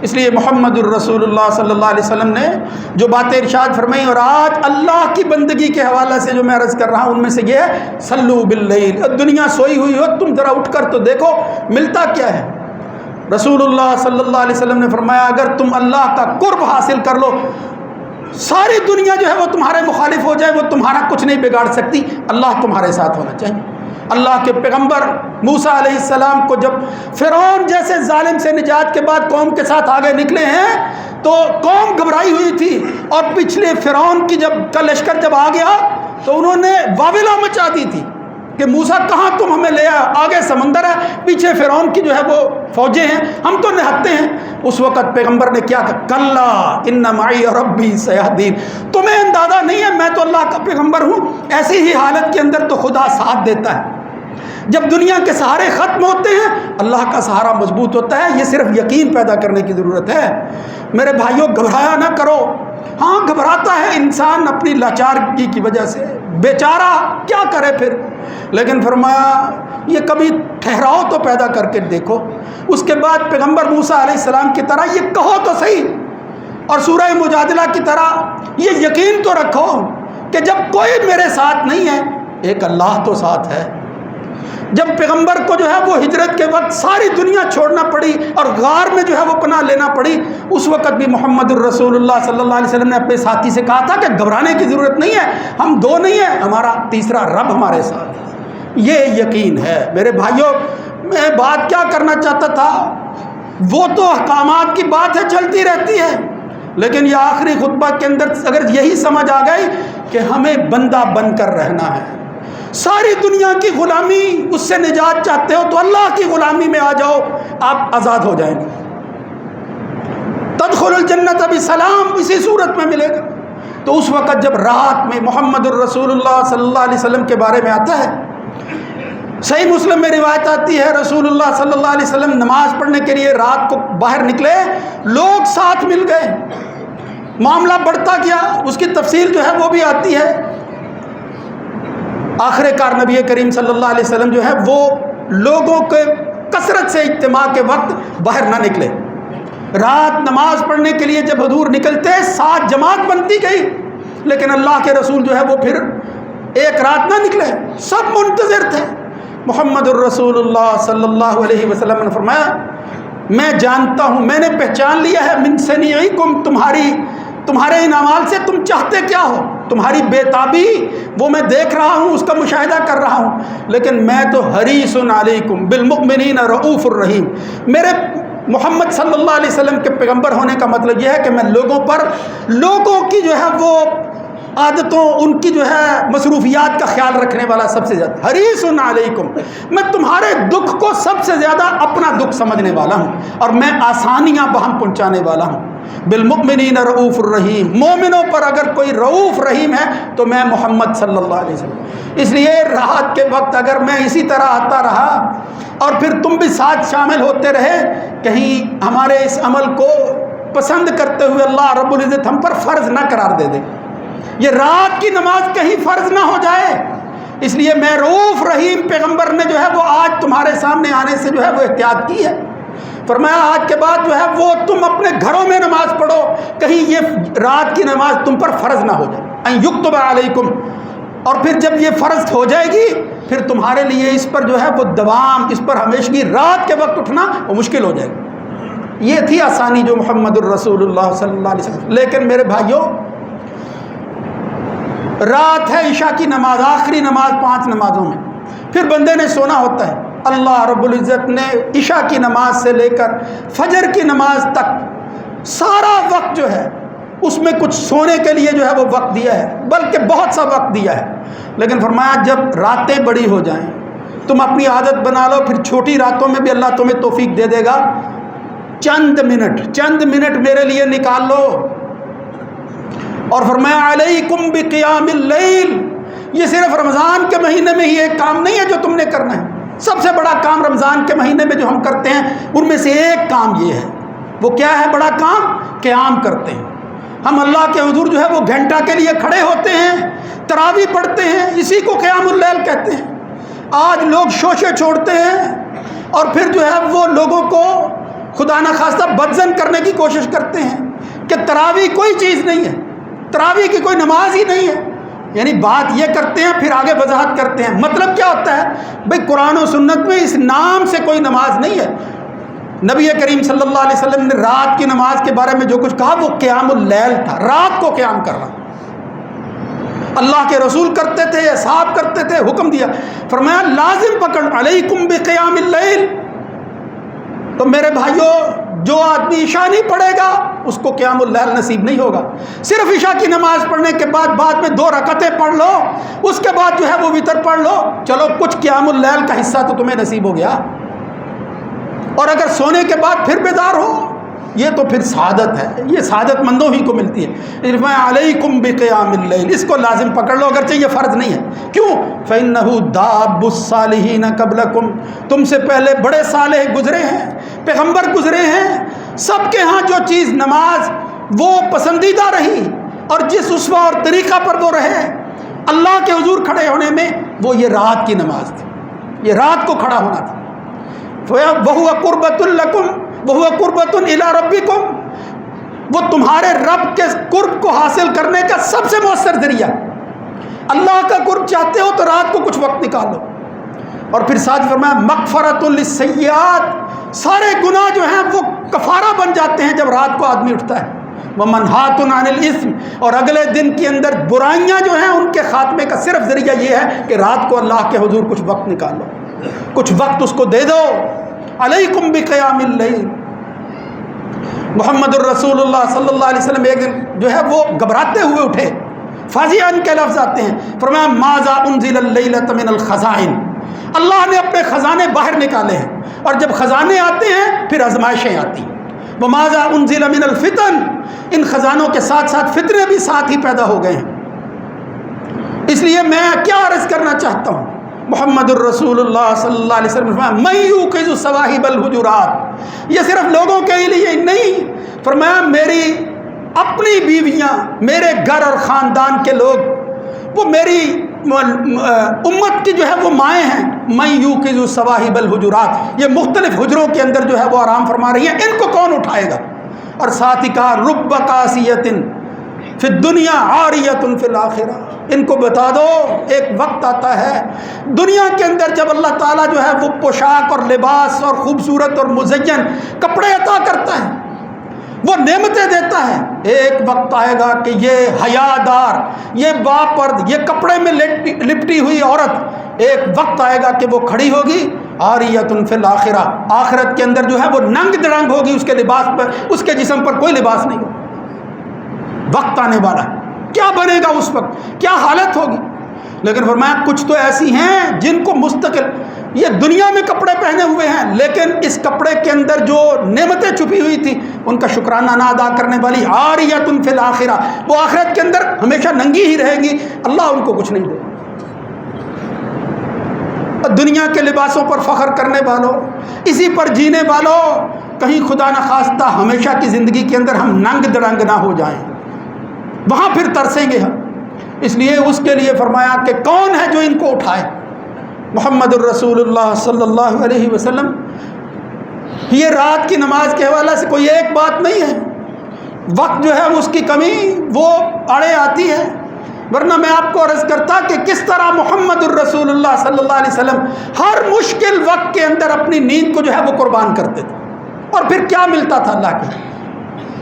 اس لیے محمد الرسول اللہ صلی اللہ علیہ وسلم نے جو باتیں ارشاد فرمائی اور آج اللہ کی بندگی کے حوالے سے جو میں عرض کر رہا ہوں ان میں سے یہ ہے صلو باللیل، دنیا سوئی ہوئی ہو تم ذرا اٹھ کر تو دیکھو ملتا کیا ہے۔ رسول اللہ صلی اللہ علیہ وسلم نے فرمایا اگر تم اللہ کا قرب حاصل کر لو، ساری دنیا جو ہے وہ تمہارے مخالف ہو جائے وہ تمہارا کچھ نہیں بگاڑ سکتی، اللہ تمہارے ساتھ ہونا چاہیے۔ اللہ کے پیغمبر موسیٰ علیہ السلام کو جب فرعون جیسے ظالم سے نجات کے بعد قوم کے ساتھ آگے نکلے ہیں تو قوم گھبرائی ہوئی تھی، اور پچھلے فرعون کی کا لشکر جب آ گیا تو انہوں نے واویلا مچا دی تھی کہ موسیٰ کہاں تم ہمیں لے آئے، آگے سمندر ہے، پیچھے فرعون کی جو ہے وہ فوجیں ہیں، ہم تو نہتے ہیں۔ اس وقت پیغمبر نے کیا کہا، کلا ان معی ربی سیہدین، تمہیں اندازہ نہیں ہے میں تو اللہ کا پیغمبر ہوں، ایسی ہی حالت کے اندر تو خدا ساتھ دیتا ہے۔ جب دنیا کے سہارے ختم ہوتے ہیں اللہ کا سہارا مضبوط ہوتا ہے، یہ صرف یقین پیدا کرنے کی ضرورت ہے۔ میرے بھائیوں گھبرایا نہ کرو. ہاں گھبراتا ہے انسان اپنی لاچارگی کی وجہ سے، بیچارہ کیا کرے پھر، لیکن فرمایا یہ کبھی ٹھہراؤ تو پیدا کر کے دیکھو. اس کے بعد پیغمبر موسیٰ علیہ السلام کی طرح یہ کہو تو صحیح، اور سورہ مجادلہ کی طرح یہ یقین تو رکھو کہ جب کوئی میرے ساتھ نہیں ہے ایک اللہ تو ساتھ ہے. جب پیغمبر کو جو ہے وہ ہجرت کے وقت ساری دنیا چھوڑنا پڑی اور غار میں جو ہے وہ پناہ لینا پڑی، اس وقت بھی محمد الرسول اللہ صلی اللہ علیہ وسلم نے اپنے ساتھی سے کہا تھا کہ گھبرانے کی ضرورت نہیں ہے، ہم دو نہیں ہیں، ہمارا تیسرا رب ہمارے ساتھ ہے. یہ یقین ہے. میرے بھائیوں میں بات کیا کرنا چاہتا تھا، وہ تو احکامات کی بات ہے چلتی رہتی ہے، لیکن یہ آخری خطبہ کے اندر اگر یہی سمجھ آ گئی کہ ہمیں بندہ بن کر رہنا ہے. ساری دنیا کی غلامی اس سے نجات چاہتے ہو تو اللہ کی غلامی میں آ جاؤ، آپ آزاد ہو جائیں گے. تدخل الجنت بسلام اسی صورت میں ملے گا. تو اس وقت جب رات میں محمد الرسول اللہ صلی اللہ علیہ وسلم کے بارے میں آتا ہے، صحیح مسلم میں روایت آتی ہے رسول اللہ صلی اللہ علیہ وسلم نماز پڑھنے کے لیے رات کو باہر نکلے، لوگ ساتھ مل گئے، معاملہ بڑھتا گیا. اس کی تفصیل جو ہے وہ بھی آتی ہے. آخر کار نبی کریم صلی اللہ علیہ وسلم جو ہے وہ لوگوں کے کثرت سے اجتماع کے وقت باہر نہ نکلے. رات نماز پڑھنے کے لیے جب حضور نکلتے ساتھ جماعت بنتی گئی، لیکن اللہ کے رسول جو ہے وہ پھر ایک رات نہ نکلے، سب منتظر تھے. محمد الرسول اللہ صلی اللہ علیہ وسلم نے فرمایا میں جانتا ہوں، میں نے پہچان لیا ہے، من صنیعکم، تمہارے ان اعمال سے تم چاہتے کیا ہو، تمہاری بے تابی وہ میں دیکھ رہا ہوں، اس کا مشاہدہ کر رہا ہوں، لیکن میں تو حریص علیکم بالمؤمنین رؤوف الرحیم. میرے محمد صلی اللہ علیہ وسلم کے پیغمبر ہونے کا مطلب یہ ہے کہ میں لوگوں کی جو ہے وہ عادتوں، ان کی جو ہے مصروفیات کا خیال رکھنے والا سب سے زیادہ حریص علیکم. میں تمہارے دکھ کو سب سے زیادہ اپنا دکھ سمجھنے والا ہوں، اور میں آسانیاں بہم پہنچانے والا ہوں. بالمؤمنین رؤوف الرحیم، مومنوں پر اگر کوئی رؤوف رحیم ہے تو میں محمد صلی اللہ علیہ وسلم. اس لیے رات کے وقت اگر میں اسی طرح آتا رہا اور پھر تم بھی ساتھ شامل ہوتے رہے، کہیں ہمارے اس عمل کو پسند کرتے ہوئے اللہ رب العزت ہم پر فرض نہ قرار دے دے، یہ رات کی نماز کہیں فرض نہ ہو جائے. اس لیے میں رؤوف رحیم پیغمبر نے جو ہے وہ آج تمہارے سامنے آنے سے جو ہے وہ احتیاط کی ہے. فرمایا آج کے بعد جو ہے وہ تم اپنے گھروں میں نماز پڑھو، کہیں یہ رات کی نماز تم پر فرض نہ ہو جائے. ان یکتب علیکم، اور پھر جب یہ فرض ہو جائے گی پھر تمہارے لیے اس پر جو ہے وہ دوام، اس پر ہمیشگی رات کے وقت اٹھنا وہ مشکل ہو جائے گی. یہ تھی آسانی جو محمد الرسول اللہ صلی اللہ علیہ وسلم. لیکن میرے بھائیوں رات ہے، عشاء کی نماز آخری نماز 5 نمازوں میں، پھر بندے نے سونا ہوتا ہے. اللہ رب العزت نے عشاء کی نماز سے لے کر فجر کی نماز تک سارا وقت جو ہے اس میں کچھ سونے کے لیے جو ہے وہ وقت دیا ہے، بلکہ بہت سا وقت دیا ہے. لیکن فرمایا جب راتیں بڑی ہو جائیں تم اپنی عادت بنا لو، پھر چھوٹی راتوں میں بھی اللہ تمہیں توفیق دے دے گا. چند منٹ میرے لیے نکال لو. اور فرمایا علیکم بقیام اللیل، یہ صرف رمضان کے مہینے میں ہی ایک کام نہیں ہے جو تم نے کرنا ہے. سب سے بڑا کام رمضان کے مہینے میں جو ہم کرتے ہیں ان میں سے ایک کام یہ ہے. وہ کیا ہے بڑا کام؟ قیام کرتے ہیں. ہم اللہ کے حضور جو ہے وہ گھنٹہ کے لیے کھڑے ہوتے ہیں، تراویح پڑھتے ہیں، اسی کو قیام اللیل کہتے ہیں. آج لوگ شوشے چھوڑتے ہیں اور پھر جو ہے وہ لوگوں کو خدا نخواستہ بدزن کرنے کی کوشش کرتے ہیں کہ تراویح کوئی چیز نہیں ہے، تراویح کی کوئی نماز ہی نہیں ہے. یعنی بات یہ کرتے ہیں پھر آگے وضاحت کرتے ہیں. مطلب کیا ہوتا ہے بھئی قرآن و سنت میں اس نام سے کوئی نماز نہیں ہے. نبی کریم صلی اللہ علیہ وسلم نے رات کی نماز کے بارے میں جو کچھ کہا وہ قیام اللیل تھا، رات کو قیام کرنا. اللہ کے رسول کرتے تھے، اصحاب کرتے تھے، حکم دیا. فرمایا لازم پکڑ علیکم بقیام اللیل. تو میرے بھائیوں جو آدمی عشاء نہیں پڑھے گا اس کو قیام اللیل نصیب نہیں ہوگا. صرف عشاء کی نماز پڑھنے کے بعد میں 2 رکعتیں پڑھ لو، اس کے بعد جو ہے وہ وتر پڑھ لو، چلو کچھ قیام اللیل کا حصہ تو تمہیں نصیب ہو گیا. اور اگر سونے کے بعد پھر بیدار ہو یہ تو پھر سعادت ہے، یہ سعادت مندوں ہی کو ملتی ہے. علیکم بقیام اللیل، اس کو لازم پکڑ لو اگرچہ یہ فرض نہیں ہے. کیوں؟ فإنہ داب الصالحین قبلکم، تم سے پہلے بڑے صالح گزرے ہیں، پیغمبر گزرے ہیں، سب کے ہاں جو چیز نماز وہ پسندیدہ رہی اور جس اسوہ اور طریقہ پر وہ رہے اللہ کے حضور کھڑے ہونے میں، وہ یہ رات کی نماز تھی، یہ رات کو کھڑا ہونا تھا۔ وَهُوَ قُرْبَةٌ لَكُمْ وَهُوَ قُرْبَةٌ إِلَىٰ رَبِّكُمْ، وہ تمہارے رب کے قرب کو حاصل کرنے کا سب سے مؤثر ذریعہ۔ اللہ کا قرب چاہتے ہو تو رات کو کچھ وقت نکالو۔ اور پھر ساتھ فرمایا مغفرۃ للسیئات، سارے گناہ جو ہیں وہ کفارہ بن جاتے ہیں جب رات کو آدمی اٹھتا ہے۔ ومنہات عن الاسم، اور اگلے دن کے اندر برائیاں جو ہیں ان کے خاتمے کا صرف ذریعہ یہ ہے کہ رات کو اللہ کے حضور کچھ وقت نکالو، کچھ وقت اس کو دے دو۔ علیکم بقیام اللیل، محمد الرسول اللہ صلی اللہ علیہ وسلم ایک دن جو ہے وہ گھبراتے ہوئے اٹھے، فازعاً کے لفظ آتے ہیں، فرمایا ماذا انزل اللیلۃ من الخزائن، اللہ نے اپنے خزانے باہر نکالے ہیں، اور جب خزانے آتے ہیں پھر آزمائشیں آتی ہیں۔ وماذا انزل من الفتن، ان خزانوں کے ساتھ ساتھ فتنے بھی ساتھ ہی پیدا ہو گئے ہیں۔ اس لیے میں کیا عرض کرنا چاہتا ہوں، محمد الرسول اللہ صلی اللہ علیہ وسلم فرمایا من یوقظ صواحب الحجرات، یہ صرف لوگوں کے لیے نہیں، فرمایا میری اپنی بیویاں، میرے گھر اور خاندان کے لوگ، وہ میری امت کی جو ہے وہ مائیں ہیں، من یوقظ صواحب الحجرات، یہ مختلف حجروں کے اندر جو ہے وہ آرام فرما رہی ہیں، ان کو کون اٹھائے گا؟ اور ساتھ ہی کہا رب قاسیۃ فی الدنیا عاریۃ فی الآخرہ، ان کو بتا دو ایک وقت آتا ہے دنیا کے اندر جب اللہ تعالیٰ جو ہے وہ پوشاک اور لباس اور خوبصورت اور مزین کپڑے عطا کرتا ہے، وہ نعمتیں دیتا ہے، ایک وقت آئے گا کہ یہ حیادار، یہ باپرد، یہ کپڑے میں لپٹی ہوئی عورت ایک وقت آئے گا کہ وہ کھڑی ہوگی عاریۃ فی الآخرہ، آخرت کے اندر جو ہے وہ ننگ درنگ ہوگی، اس کے لباس پر، اس کے جسم پر کوئی لباس نہیں ہوگا۔ وقت آنے والا ہے، کیا بنے گا اس وقت، کیا حالت ہوگی؟ لیکن فرمایا کچھ تو ایسی ہیں جن کو مستقل یہ دنیا میں کپڑے پہنے ہوئے ہیں، لیکن اس کپڑے کے اندر جو نعمتیں چھپی ہوئی تھی ان کا شکرانہ نہ ادا کرنے والی عاریۃ فی الآخرہ، وہ آخرت کے اندر ہمیشہ ننگی ہی رہے گی، اللہ ان کو کچھ نہیں دے گا۔ دنیا کے لباسوں پر فخر کرنے والوں، اسی پر جینے والوں، کہیں خدا نخواستہ ہمیشہ کی زندگی کے اندر ہم ننگ درنگ نہ ہو جائیں، وہاں پھر ترسیں گے ہم۔ اس لیے اس کے لیے فرمایا کہ کون ہے جو ان کو اٹھائے؟ محمد الرسول اللہ صلی اللہ علیہ وسلم۔ یہ رات کی نماز کے حوالے سے کوئی ایک بات نہیں ہے، وقت جو ہے اس کی کمی وہ اڑے آتی ہے، ورنہ میں آپ کو عرض کرتا کہ کس طرح محمد الرسول اللہ صلی اللہ علیہ وسلم ہر مشکل وقت کے اندر اپنی نیند کو جو ہے وہ قربان کرتے تھے، اور پھر کیا ملتا تھا اللہ کے،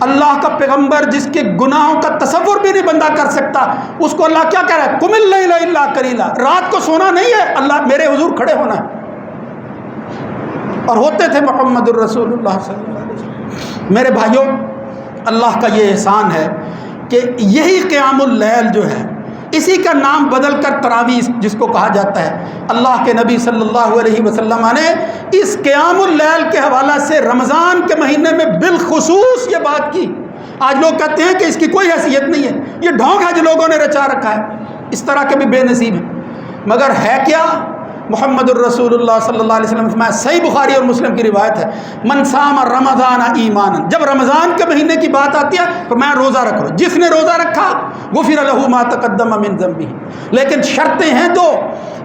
اللہ کا پیغمبر جس کے گناہوں کا تصور بھی نہیں بندہ کر سکتا، اس کو اللہ کیا کہہ رہا ہے، قم اللیل الا قلیلا، رات کو سونا نہیں ہے، اللہ میرے حضور کھڑے ہونا ہے۔ اور ہوتے تھے محمد الرسول اللہ صلی اللہ علیہ وسلم۔ میرے بھائیوں، اللہ کا یہ احسان ہے کہ یہی قیام اللیل جو ہے، اسی کا نام بدل کر تراویح جس کو کہا جاتا ہے، اللہ کے نبی صلی اللہ علیہ وسلم نے اس قیام اللیل کے حوالہ سے رمضان کے مہینے میں بالخصوص یہ بات کی۔ آج لوگ کہتے ہیں کہ اس کی کوئی حیثیت نہیں ہے، یہ ڈھونگ ہے جو لوگوں نے رچا رکھا ہے، اس طرح کے بھی بے نصیب ہیں، مگر ہے کیا؟ محمد الرسول اللہ صلی اللہ علیہ وسلم فرمایا، صحیح بخاری اور مسلم کی روایت ہے، من صام رمضان ایمانا، جب رمضان کے مہینے کی بات آتی ہے فرمایا روزہ رکھو، جس نے روزہ رکھا غفر لہ ما تقدم من ذنبہ، لیکن شرطیں ہیں دو،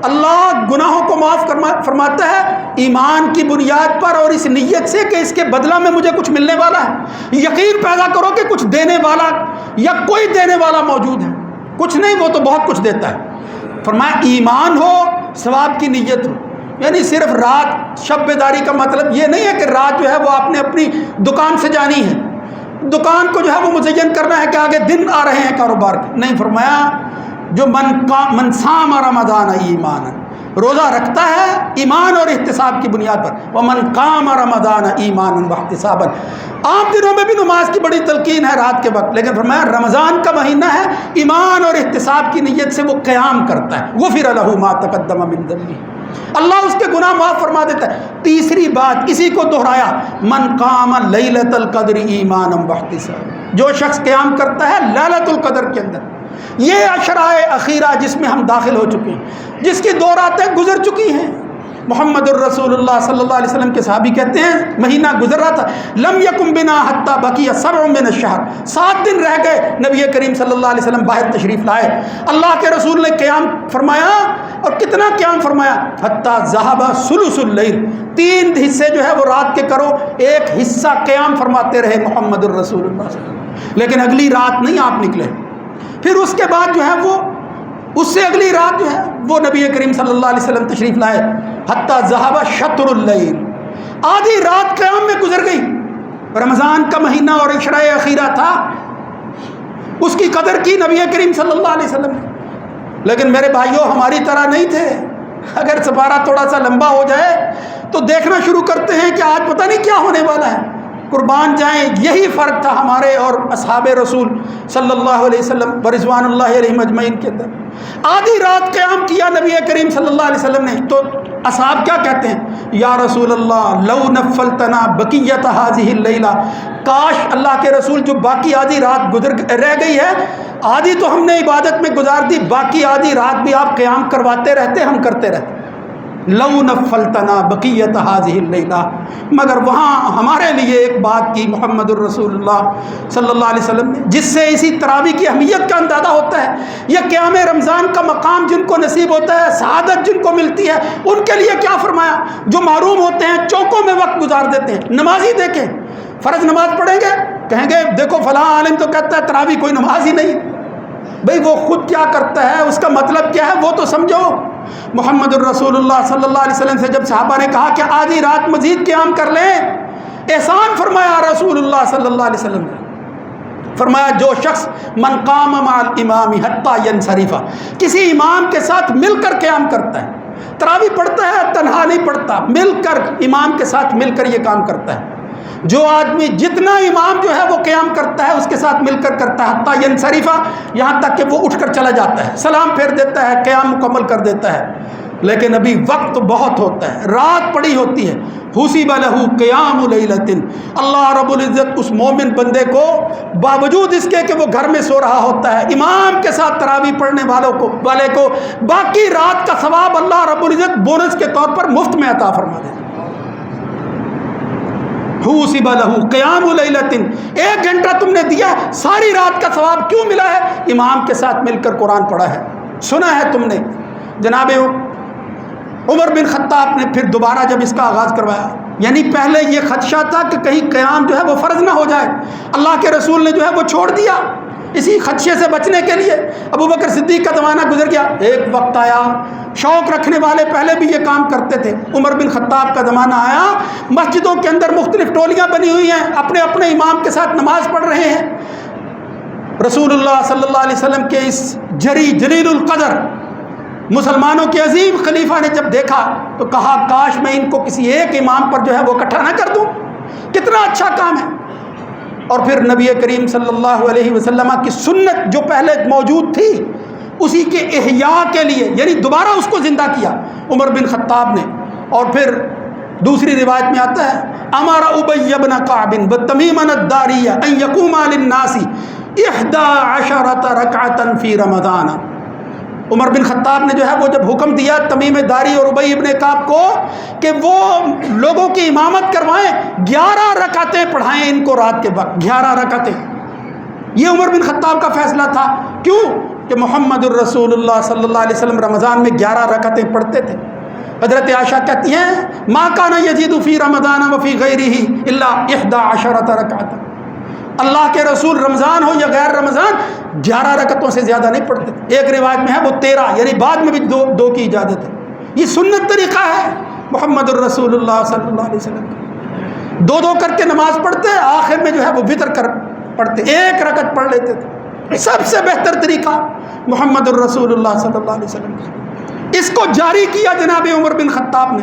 اللہ گناہوں کو معاف فرماتا ہے ایمان کی بنیاد پر اور اس نیت سے کہ اس کے بدلہ میں مجھے کچھ ملنے والا ہے، یقین پیدا کرو کہ کچھ دینے والا یا کوئی دینے والا موجود ہے، کچھ نہیں وہ تو بہت کچھ دیتا ہے۔ فرمایا ایمان ہو، ثواب کی نیت ہو، یعنی صرف رات شب بیداری کا مطلب یہ نہیں ہے کہ رات جو ہے وہ آپ نے اپنی دکان سے جانی ہے، دکان کو جو ہے وہ مزین کرنا ہے کہ آگے دن آ رہے ہیں کاروبار کے، نہیں، فرمایا جو من صام رمضان ایمانا، روزہ رکھتا ہے ایمان اور احتساب کی بنیاد پر، ومن قام رمضان ایمانا واحتسابا، عام دنوں میں بھی نماز کی بڑی تلقین ہے رات کے وقت، لیکن فرمایا رمضان کا مہینہ ہے، ایمان اور احتساب کی نیت سے وہ قیام کرتا ہے، غفر لہ ما تقدم من ذنبہ، اللہ اس کے گناہ معاف فرما دیتا ہے۔ تیسری بات اسی کو دہرایا، من قام لیلۃ القدر ایمانا واحتسابا، جو شخص قیام کرتا ہے لیلۃ القدر کے اندر، یہ عشرۂ اخیرہ جس میں ہم داخل ہو چکے ہیں، جس کی 2 راتیں گزر چکی ہیں، محمد الرسول اللہ صلی اللہ علیہ وسلم کے صحابی کہتے ہیں مہینہ گزر رہا تھا، لم یکن بنا حتی بقی 7 من الشہر، 7 دن رہ گئے نبی کریم صلی اللہ علیہ وسلم باہر تشریف لائے، اللہ کے رسول نے قیام فرمایا، اور کتنا قیام فرمایا، حتی ذہب ثلث اللیل، 3 حصے جو ہے وہ رات کے کرو، 1 حصہ قیام فرماتے رہے محمد الرسول اللہ صلی اللہ علیہ وسلم، لیکن اگلی رات نہیں آپ نکلے، پھر اس کے بعد جو ہے وہ اس سے اگلی رات جو ہے وہ نبی کریم صلی اللہ علیہ وسلم تشریف لائے، حتی ذہب شطر اللیل، آدھی رات قیام میں گزر گئی، رمضان کا مہینہ اور عشرہ اخیرہ تھا، اس کی قدر کی نبی کریم صلی اللہ علیہ وسلم نے، لیکن میرے بھائیوں ہماری طرح نہیں تھے، اگر سپارہ تھوڑا سا لمبا ہو جائے تو دیکھنا شروع کرتے ہیں کہ آج پتہ نہیں کیا ہونے والا ہے، قربان جائیں یہی فرق تھا ہمارے اور اصحاب رسول صلی اللہ علیہ وسلم ورضوان اللہ علیہم اجمعین کے اندر، آدھی رات قیام کیا نبی کریم صلی اللہ علیہ وسلم نے، تو اصحاب کیا کہتے ہیں، یا رسول اللہ لو نفلتنا بقیت هذه اللیلہ، کاش اللہ کے رسول جو باقی آدھی رات رہ گئی ہے، آدھی تو ہم نے عبادت میں گزار دی، باقی آدھی رات بھی آپ قیام کرواتے رہتے، ہم کرتے رہتے، لو نفلتنا بقیت هذه اللیلہ، مگر وہاں ہمارے لیے ایک بات کی محمد الرسول اللہ صلی اللہ علیہ وسلم نے، جس سے اسی تراویح کی اہمیت کا اندازہ ہوتا ہے، یہ قیام رمضان کا مقام جن کو نصیب ہوتا ہے، سعادت جن کو ملتی ہے، ان کے لیے کیا فرمایا، جو محروم ہوتے ہیں چوکوں میں وقت گزار دیتے ہیں، نمازی دیکھیں فرض نماز پڑھیں گے کہیں گے دیکھو فلاں عالم تو کہتا ہے تراویح کوئی نماز ہی نہیں، بھئی وہ خود کیا کرتا ہے، اس کا مطلب کیا ہے وہ تو سمجھو، محمد الرسول اللہ صلی اللہ علیہ وسلم سے جب صحابہ نے کہا کہ آدھی رات مزید قیام کر لیں، احسان فرمایا رسول اللہ صلی اللہ علیہ وسلم نے، فرمایا جو شخص من قام مع الامام حتی ینصرف، کسی امام کے ساتھ مل کر قیام کرتا ہے، تراویح پڑھتا ہے تنہا نہیں پڑھتا، مل کر امام کے ساتھ مل کر یہ کام کرتا ہے، جو آدمی جتنا امام جو ہے وہ قیام کرتا ہے اس کے ساتھ مل کر کرتا ہے، حتی ینصرف، یہاں تک کہ وہ اٹھ کر چلا جاتا ہے، سلام پھیر دیتا ہے، قیام مکمل کر دیتا ہے، لیکن ابھی وقت بہت ہوتا ہے، رات پڑی ہوتی ہے، حسب لہ قیام لیلۃ، اللہ رب العزت اس مومن بندے کو باوجود اس کے کہ وہ گھر میں سو رہا ہوتا ہے، امام کے ساتھ تراویح پڑھنے والے کو باقی رات کا ثواب اللہ رب العزت بونس کے طور پر مفت میں عطا فرما دیتا ہے، حسب لہ قیام لیلۃ، 1 گھنٹہ تم نے دیا، ساری رات کا ثواب کیوں ملا ہے، امام کے ساتھ مل کر قرآن پڑھا ہے، سنا ہے تم نے، جناب عمر بن خطاب نے پھر دوبارہ جب اس کا آغاز کروایا، یعنی پہلے یہ خدشہ تھا کہ کہیں قیام جو ہے وہ فرض نہ ہو جائے، اللہ کے رسول نے جو ہے وہ چھوڑ دیا، اسی خدشے سے بچنے کے لیے ابو بکر صدیق کا زمانہ گزر گیا، ایک وقت آیا شوق رکھنے والے پہلے بھی یہ کام کرتے تھے، عمر بن خطاب کا زمانہ آیا، مسجدوں کے اندر مختلف ٹولیاں بنی ہوئی ہیں، اپنے اپنے امام کے ساتھ نماز پڑھ رہے ہیں، رسول اللہ صلی اللہ علیہ وسلم کے اس جلیل القدر مسلمانوں کے عظیم خلیفہ نے جب دیکھا تو کہا کاش میں ان کو کسی ایک امام پر جو ہے وہ اکٹھا نہ کر دوں، کتنا اچھا کام ہے، اور پھر نبی کریم صلی اللہ علیہ وسلم کی سنت جو پہلے موجود تھی اسی کے احیاء کے لیے، یعنی دوبارہ اس کو زندہ کیا عمر بن خطاب نے، اور پھر دوسری روایت میں آتا ہے امر ابی بن کعب بتمیم الداری ان یقوم للناس 11 رکعۃ فی رمضان، عمر بن خطاب نے جو ہے وہ جب حکم دیا تمیم داری اور ابی ابن کعب کو کہ وہ لوگوں کی امامت کروائیں، 11 رکعتیں پڑھائیں ان کو رات کے وقت، 11 رکعتیں، یہ عمر بن خطاب کا فیصلہ تھا، کیوں کہ محمد الرسول اللہ صلی اللہ علیہ وسلم رمضان میں 11 رکعتیں پڑھتے تھے، حضرت عائشہ کہتی ہیں ما کان یزید فی رمضان و فی غیرہ الا 11 رکعۃ، اللہ کے رسول رمضان ہو یا غیر رمضان 11 رکعتوں سے زیادہ نہیں پڑھتے، ایک روایت میں ہے وہ 13، یعنی بعد میں بھی دو کی اجازت ہے، یہ سنت طریقہ ہے محمد الرسول اللہ صلی اللہ علیہ وسلم، 2 کر کے نماز پڑھتے، آخر میں جو ہے وہ وتر کر پڑھتے، 1 رکعت پڑھ لیتے تھے، سب سے بہتر طریقہ محمد الرسول اللہ صلی اللہ علیہ وسلم، اس کو جاری کیا جناب عمر بن خطاب نے،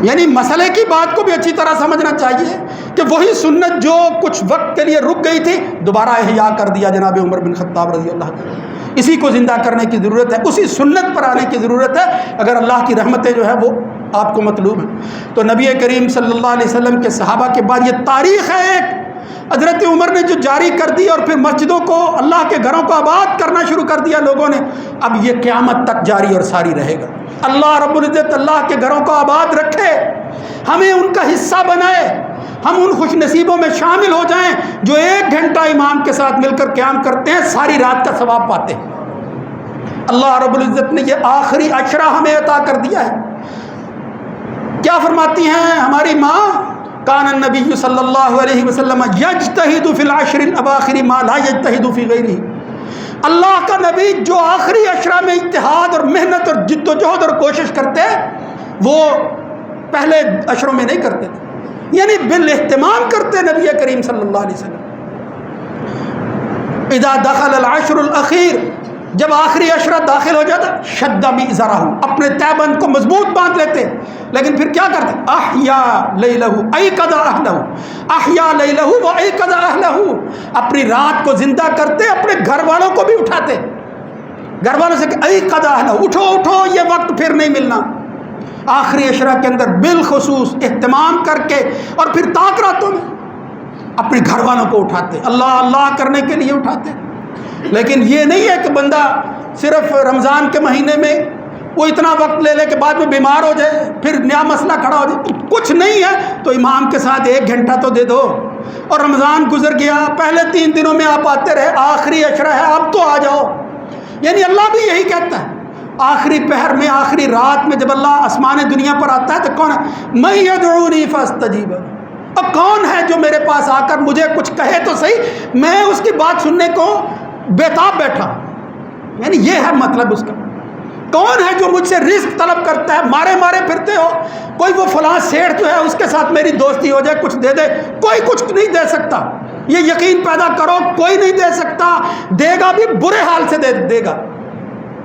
یعنی مسئلے کی بات کو بھی اچھی طرح سمجھنا چاہیے کہ وہی سنت جو کچھ وقت کے لیے رک گئی تھی دوبارہ احیاء کر دیا جناب عمر بن خطاب رضی اللہ عنہ، اسی کو زندہ کرنے کی ضرورت ہے، اسی سنت پر آنے کی ضرورت ہے اگر اللہ کی رحمتیں جو ہے وہ آپ کو مطلوب ہیں۔ تو نبی کریم صلی اللہ علیہ وسلم کے صحابہ کے بعد یہ تاریخ ہے ایک حضرت عمر نے جو جاری کر دی اور پھر مسجدوں کو، اللہ کے گھروں کو آباد کرنا شروع کر دیا لوگوں نے، اب یہ قیامت تک جاری اور ساری رہے گا۔ اللہ رب العزت اللہ کے گھروں کو آباد رکھے، ہمیں ان کا حصہ بنائے، ہم ان خوش نصیبوں میں شامل ہو جائیں جو 1 گھنٹہ امام کے ساتھ مل کر قیام کرتے ہیں، ساری رات کا ثواب پاتے ہیں۔ اللہ رب العزت نے یہ آخری عشرہ ہمیں عطا کر دیا ہے۔ کیا فرماتی ہیں ہماری ماں؟ کان النبی صلی اللہ علیہ وسلم یجتہد فی العشر الاواخر ما لا یجتہد فی غیرہ۔ اللہ کا نبی جو آخری عشرہ میں اجتہاد اور محنت اور جد و جہد اور کوشش کرتے وہ پہلے عشروں میں نہیں کرتے تھے، یعنی بالاہتمام کرتے نبی کریم صلی اللہ علیہ وسلم۔ اذا دخل العشر الاخیر، جب آخری عشرہ داخل ہو جاتا، شد میزرہ، اپنے تہبند کو مضبوط باندھ لیتے، لیکن پھر کیا کرتے؟ احیا لیلہ ایقظ اہلہ، احیا لیلہ و ایقظ اہلہ، اپنی رات کو زندہ کرتے، اپنے گھر والوں کو بھی اٹھاتے، گھر والوں سے کہ ایقظ اہلہ، اٹھو اٹھو، یہ وقت پھر نہیں ملنا۔ آخری عشرہ کے اندر بالخصوص اہتمام کر کے اور پھر طاق راتوں میں اپنے گھر والوں کو اٹھاتے، اللہ اللہ کرنے کے لیے اٹھاتے۔ لیکن یہ نہیں ہے کہ بندہ صرف رمضان کے مہینے میں وہ اتنا وقت لے لے کہ بعد میں بیمار ہو جائے، پھر نیا مسئلہ کھڑا ہو جائے، کچھ نہیں ہے تو امام کے ساتھ 1 گھنٹہ تو دے دو۔ اور رمضان گزر گیا، پہلے 3 دنوں میں آپ آتے رہے، آخری عشرہ ہے اب تو آ جاؤ۔ یعنی اللہ بھی یہی کہتا ہے، آخری پہر میں، آخری رات میں جب اللہ آسمان دنیا پر آتا ہے تو کون ہے؟ من یدعونی فاستجیب، اب کون ہے جو میرے پاس آ کر مجھے کچھ کہے تو صحیح، میں اس کی بات سننے کو بیتاب بیٹھا۔ یعنی یہ ہے مطلب اس کا، کون ہے جو مجھ سے رزق طلب کرتا ہے؟ مارے مارے پھرتے ہو، کوئی وہ فلاں سیٹھ جو ہے اس کے ساتھ میری دوستی ہو جائے، کچھ دے دے، کوئی کچھ نہیں دے سکتا، یہ یقین پیدا کرو، کوئی نہیں دے سکتا، دے گا بھی برے حال سے دے گا۔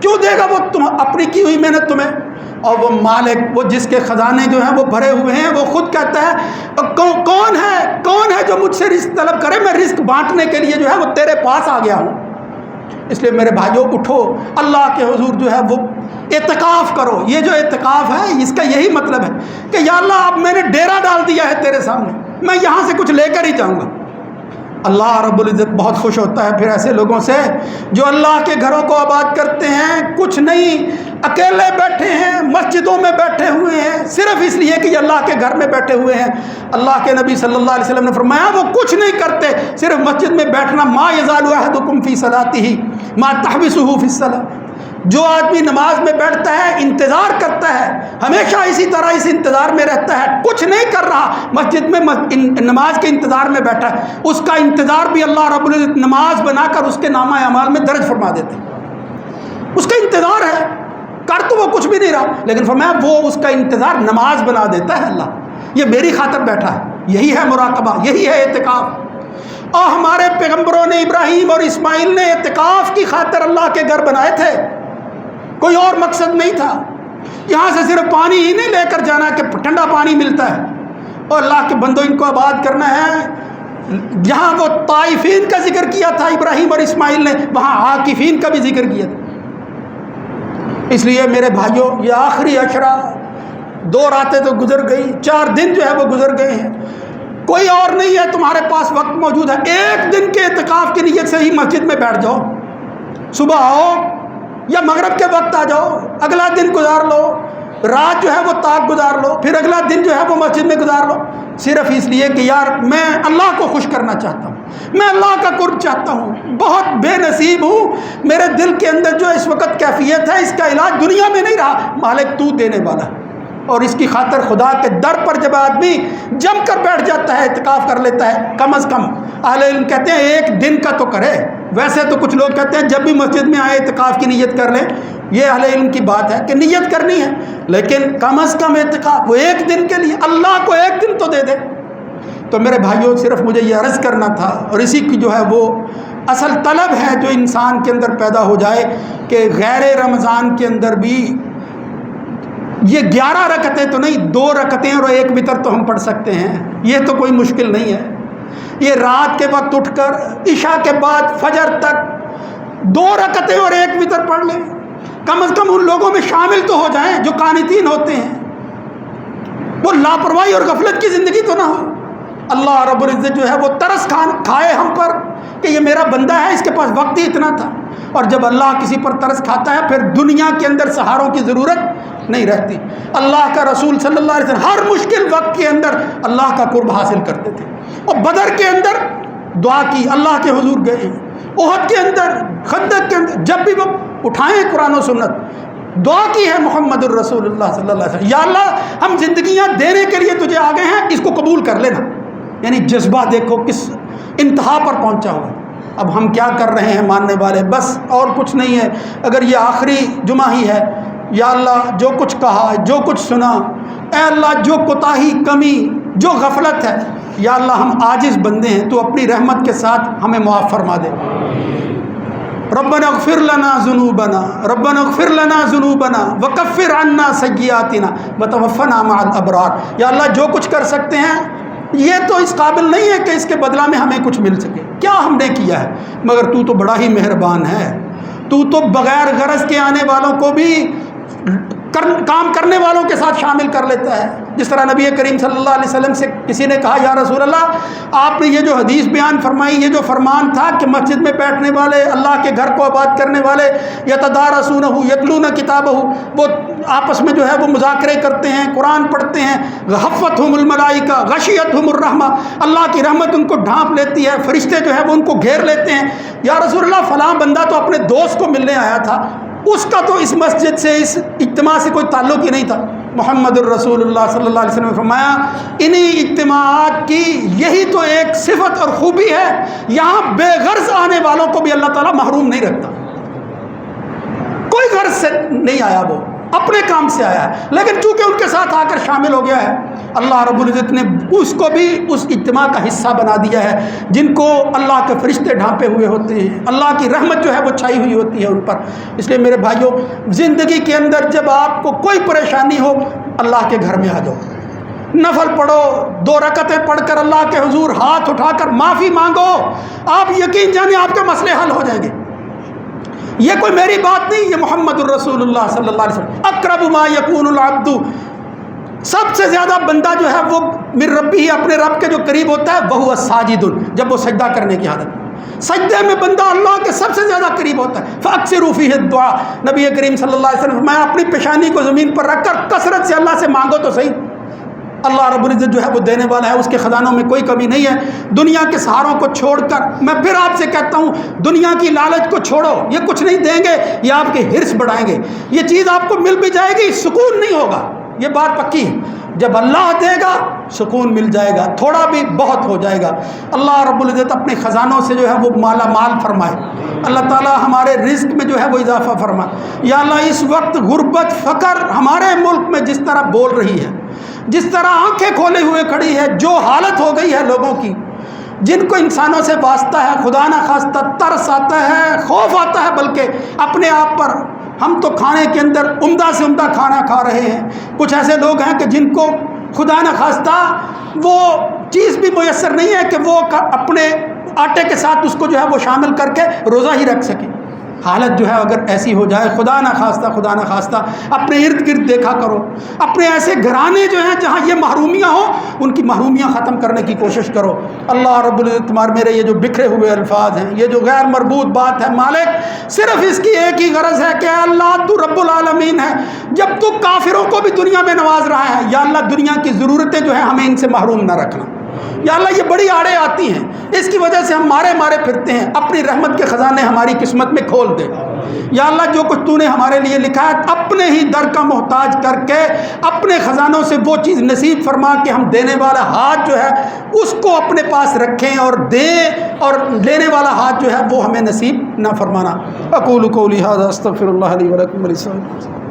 کیوں دے گا؟ وہ تم اپنی کی ہوئی محنت تمہیں، اور وہ مالک، وہ جس کے خزانے جو ہیں وہ بھرے ہوئے ہیں، وہ خود کہتا ہے کون ہے جو مجھ سے رزق طلب کرے، میں رزق بانٹنے کے لیے جو ہے وہ تیرے پاس آ گیا ہوں۔ اس لیے میرے بھائیوں اٹھو، اللہ کے حضور جو ہے وہ اعتکاف کرو۔ یہ جو اعتکاف ہے اس کا یہی مطلب ہے کہ یا اللہ اب میں نے ڈیرا ڈال دیا ہے تیرے سامنے، میں یہاں سے کچھ لے کر ہی جاؤں گا۔ اللہ رب العزت بہت خوش ہوتا ہے پھر ایسے لوگوں سے جو اللہ کے گھروں کو آباد کرتے ہیں، کچھ نہیں، اکیلے بیٹھے ہیں، مسجدوں میں بیٹھے ہوئے ہیں، صرف اس لیے کہ یہ اللہ کے گھر میں بیٹھے ہوئے ہیں۔ اللہ کے نبی صلی اللہ علیہ وسلم نے فرمایا وہ کچھ نہیں کرتے، صرف مسجد میں بیٹھنا۔ ما یزال احدکم فی صلاتہ ما تحبسہ فی الصلاۃ، جو آدمی نماز میں بیٹھتا ہے انتظار کرتا ہے، ہمیشہ اسی طرح اس انتظار میں رہتا ہے، کچھ نہیں کر رہا، مسجد میں نماز کے انتظار میں بیٹھا ہے، اس کا انتظار بھی اللہ رب العزت نماز بنا کر اس کے نامہ اعمال میں درج فرما دیتے ہیں۔ اس کا انتظار ہے، کر تو وہ کچھ بھی نہیں رہا، لیکن فرمایا وہ اس کا انتظار نماز بنا دیتا ہے اللہ، یہ میری خاطر بیٹھا ہے۔ یہی ہے مراقبہ، یہی ہے اعتکاف۔ اور ہمارے پیغمبروں نے، ابراہیم اور اسماعیل نے اعتکاف کی خاطر اللہ کے گھر بنائے تھے، کوئی اور مقصد نہیں تھا۔ یہاں سے صرف پانی ہی نہیں لے کر جانا کہ ٹھنڈا پانی ملتا ہے، اور اللہ کے بندوں ان کو آباد کرنا ہے۔ جہاں وہ طائفین کا ذکر کیا تھا ابراہیم اور اسماعیل نے، وہاں عاکفین کا بھی ذکر کیا تھا۔ اس لیے میرے بھائیوں یہ آخری عشرہ، 2 راتیں تو گزر گئی، 4 دن جو ہے وہ گزر گئے ہیں، کوئی اور نہیں ہے تمہارے پاس وقت موجود ہے، 1 دن کے اعتکاف کی نیت سے ہی مسجد میں بیٹھ جاؤ، صبح آؤ یا مغرب کے وقت آ جاؤ، اگلا دن گزار لو، رات جو ہے وہ طاق گزار لو، پھر اگلا دن جو ہے وہ مسجد میں گزار لو، صرف اس لیے کہ یار میں اللہ کو خوش کرنا چاہتا ہوں، میں اللہ کا قرب چاہتا ہوں، بہت بے نصیب ہوں، میرے دل کے اندر جو اس وقت کیفیت ہے اس کا علاج دنیا میں نہیں رہا، مالک تو دینے والا ہے۔ اور اس کی خاطر خدا کے در پر جب آدمی جم کر بیٹھ جاتا ہے، اعتکاف کر لیتا ہے، کم از کم اہل علم کہتے ہیں 1 دن کا تو کرے، ویسے تو کچھ لوگ کہتے ہیں جب بھی مسجد میں آئے اعتکاف کی نیت کر لیں، یہ اہل علم کی بات ہے کہ نیت کرنی ہے، لیکن کم از کم اعتکاف وہ 1 دن کے لیے اللہ کو 1 دن تو دے دے۔ تو میرے بھائیوں صرف مجھے یہ عرض کرنا تھا، اور اسی کی جو ہے وہ اصل طلب ہے جو انسان کے اندر پیدا ہو جائے کہ غیر رمضان کے اندر بھی یہ 11 رکعتیں تو نہیں، 2 رکعتیں اور 1 وتر تو ہم پڑھ سکتے ہیں، یہ تو کوئی مشکل نہیں ہے۔ یہ رات کے وقت اٹھ کر عشاء کے بعد فجر تک 2 رکعتیں اور 1 وتر پڑھ لیں، کم از کم ان لوگوں میں شامل تو ہو جائیں جو قانتین ہوتے ہیں، وہ لاپرواہی اور غفلت کی زندگی تو نہ ہو۔ اللہ رب العزت جو ہے وہ ترس کھائے ہم پر کہ یہ میرا بندہ ہے، اس کے پاس وقت ہی اتنا تھا۔ اور جب اللہ کسی پر ترس کھاتا ہے پھر دنیا کے اندر سہاروں کی ضرورت نہیں رہتی۔ اللہ کا رسول صلی اللہ علیہ وسلم ہر مشکل وقت کے اندر اللہ کا قرب حاصل کرتے تھے، اور بدر کے اندر دعا کی، اللہ کے حضور گئے، احد کے اندر، خندق کے اندر، جب بھی وہ اٹھائیں قرآن و سنت، دعا کی ہے محمد الرسول اللہ صلی اللہ علیہ وسلم، یا اللہ ہم زندگیاں دینے کے لیے تجھے آگے ہیں، اس کو قبول کر لینا۔ یعنی جذبہ دیکھو کس انتہا پر پہنچا ہوا۔ اب ہم کیا کر رہے ہیں ماننے والے؟ بس اور کچھ نہیں ہے۔ اگر یہ آخری جمعہ ہی ہے، یا اللہ جو کچھ کہا، جو کچھ سنا، اے اللہ جو کوتاہی، کمی، جو غفلت ہے، یا اللہ ہم عاجز بندے ہیں، تو اپنی رحمت کے ساتھ ہمیں معاف فرما دے۔ ربنا اغفر لنا ذنوبنا، ربنا اغفر لنا ذنوبنا وکفر عنا سیئاتنا وتوفنا مع الابرار۔ یا اللہ جو کچھ کر سکتے ہیں، یہ تو اس قابل نہیں ہے کہ اس کے بدلہ میں ہمیں کچھ مل سکے، کیا ہم نے کیا ہے، مگر تو بڑا ہی مہربان ہے، تو بغیر غرض کے آنے والوں کو بھی کام کرنے والوں کے ساتھ شامل کر لیتا ہے۔ جس طرح نبی کریم صلی اللہ علیہ وسلم سے کسی نے کہا، یا رسول اللہ آپ نے یہ جو حدیث بیان فرمائی، یہ جو فرمان تھا کہ مسجد میں بیٹھنے والے، اللہ کے گھر کو آباد کرنے والے، یتدارسونہ یتلون کتابہ، وہ آپس میں جو ہے وہ مذاکرے کرتے ہیں، قرآن پڑھتے ہیں، حفتہم الملائکہ غشیتہم الرحمہ، اللہ کی رحمت ان کو ڈھانپ لیتی ہے، فرشتے جو ہے وہ ان کو گھیر لیتے ہیں۔ یا رسول اللہ فلاں بندہ تو اپنے دوست کو ملنے آیا تھا، اس کا تو اس مسجد سے، اس اجتماع سے کوئی تعلق ہی نہیں تھا۔ محمد الرسول اللہ صلی اللہ علیہ وسلم نے فرمایا انہی اجتماعات کی یہی تو ایک صفت اور خوبی ہے، یہاں بے غرض آنے والوں کو بھی اللہ تعالیٰ محروم نہیں رکھتا۔ کوئی غرض سے نہیں آیا، وہ اپنے کام سے آیا ہے، لیکن چونکہ ان کے ساتھ آ کر شامل ہو گیا ہے، اللہ رب العزت نے اس کو بھی اس اجتماع کا حصہ بنا دیا ہے، جن کو اللہ کے فرشتے ڈھانپے ہوئے ہوتے ہیں، اللہ کی رحمت جو ہے وہ چھائی ہوئی ہوتی ہے ان پر۔ اس لیے میرے بھائیوں، زندگی کے اندر جب آپ کو کوئی پریشانی ہو، اللہ کے گھر میں آ جاؤ، نفل پڑھو، 2 رکعتیں پڑھ کر اللہ کے حضور ہاتھ اٹھا کر معافی مانگو، آپ یقین جانیں آپ کے مسئلے حل ہو جائیں گے۔ یہ کوئی میری بات نہیں، یہ محمد الرسول اللہ صلی اللہ علیہ وسلم، اقرب ما یکون العبد، سب سے زیادہ بندہ جو ہے وہ من ربی، اپنے رب کے جو قریب ہوتا ہے، وہو ساجد، جب وہ سجدہ کرنے کی حالت، سجدے میں بندہ اللہ کے سب سے زیادہ قریب ہوتا ہے۔ فاکثروا فیہ الدعاء، نبی کریم صلی اللہ علیہ وسلم میں اپنی پیشانی کو زمین پر رکھ کر کثرت سے اللہ سے مانگو تو صحیح، اللہ رب العزت جو ہے وہ دینے والا ہے، اس کے خزانوں میں کوئی کمی نہیں ہے۔ دنیا کے سہاروں کو چھوڑ کر میں پھر آپ سے کہتا ہوں، دنیا کی لالچ کو چھوڑو، یہ کچھ نہیں دیں گے، یہ آپ کے حرص بڑھائیں گے، یہ چیز آپ کو مل بھی جائے گی، سکون نہیں ہوگا، یہ بات پکی ہے۔ جب اللہ دے گا سکون مل جائے گا، تھوڑا بھی بہت ہو جائے گا۔ اللہ رب العزت اپنے خزانوں سے جو ہے وہ مالا مال فرمائے، اللہ تعالیٰ ہمارے رزق میں جو ہے وہ اضافہ فرمائے۔ یا اللہ اس وقت غربت، فقر ہمارے ملک میں جس طرح بول رہی ہے، جس طرح آنکھیں کھولے ہوئے کھڑی ہے، جو حالت ہو گئی ہے لوگوں کی، جن کو انسانوں سے واسطہ ہے، خدا نہ خواستہ ترس آتا ہے، خوف آتا ہے، بلکہ اپنے آپ پر۔ ہم تو کھانے کے اندر عمدہ سے عمدہ کھانا کھا رہے ہیں، کچھ ایسے لوگ ہیں کہ جن کو خدا نہ خواستہ وہ چیز بھی میسر نہیں ہے کہ وہ اپنے آٹے کے ساتھ اس کو جو ہے وہ شامل کر کے روزہ ہی رکھ سکیں۔ حالت جو ہے اگر ایسی ہو جائے، خدا نہ خواستہ اپنے ارد گرد دیکھا کرو، اپنے ایسے گھرانے جو ہیں جہاں یہ محرومیاں ہوں، ان کی محرومیاں ختم کرنے کی کوشش کرو۔ اللہ رب العزت میرے یہ جو بکھرے ہوئے الفاظ ہیں، یہ جو غیر مربوط بات ہے، مالک صرف اس کی ایک ہی غرض ہے کہ اللہ تو رب العالمین ہے، جب تو کافروں کو بھی دنیا میں نواز رہا ہے، یا اللہ دنیا کی ضرورتیں جو ہیں ہمیں ان سے محروم نہ رکھنا۔ یا اللہ یہ بڑی آڑیں آتی ہیں، اس کی وجہ سے ہم مارے پھرتے ہیں، اپنی رحمت کے خزانے ہماری قسمت میں کھول دے۔ یا اللہ جو کچھ تو نے ہمارے لیے لکھا ہے، اپنے ہی در کا محتاج کر کے اپنے خزانوں سے وہ چیز نصیب فرما کہ ہم دینے والا ہاتھ جو ہے اس کو اپنے پاس رکھیں اور دیں، اور لینے والا ہاتھ جو ہے وہ ہمیں نصیب نہ فرمانا۔ اقول قولی ھذا استغفر اللہ لی ولکم ولسائر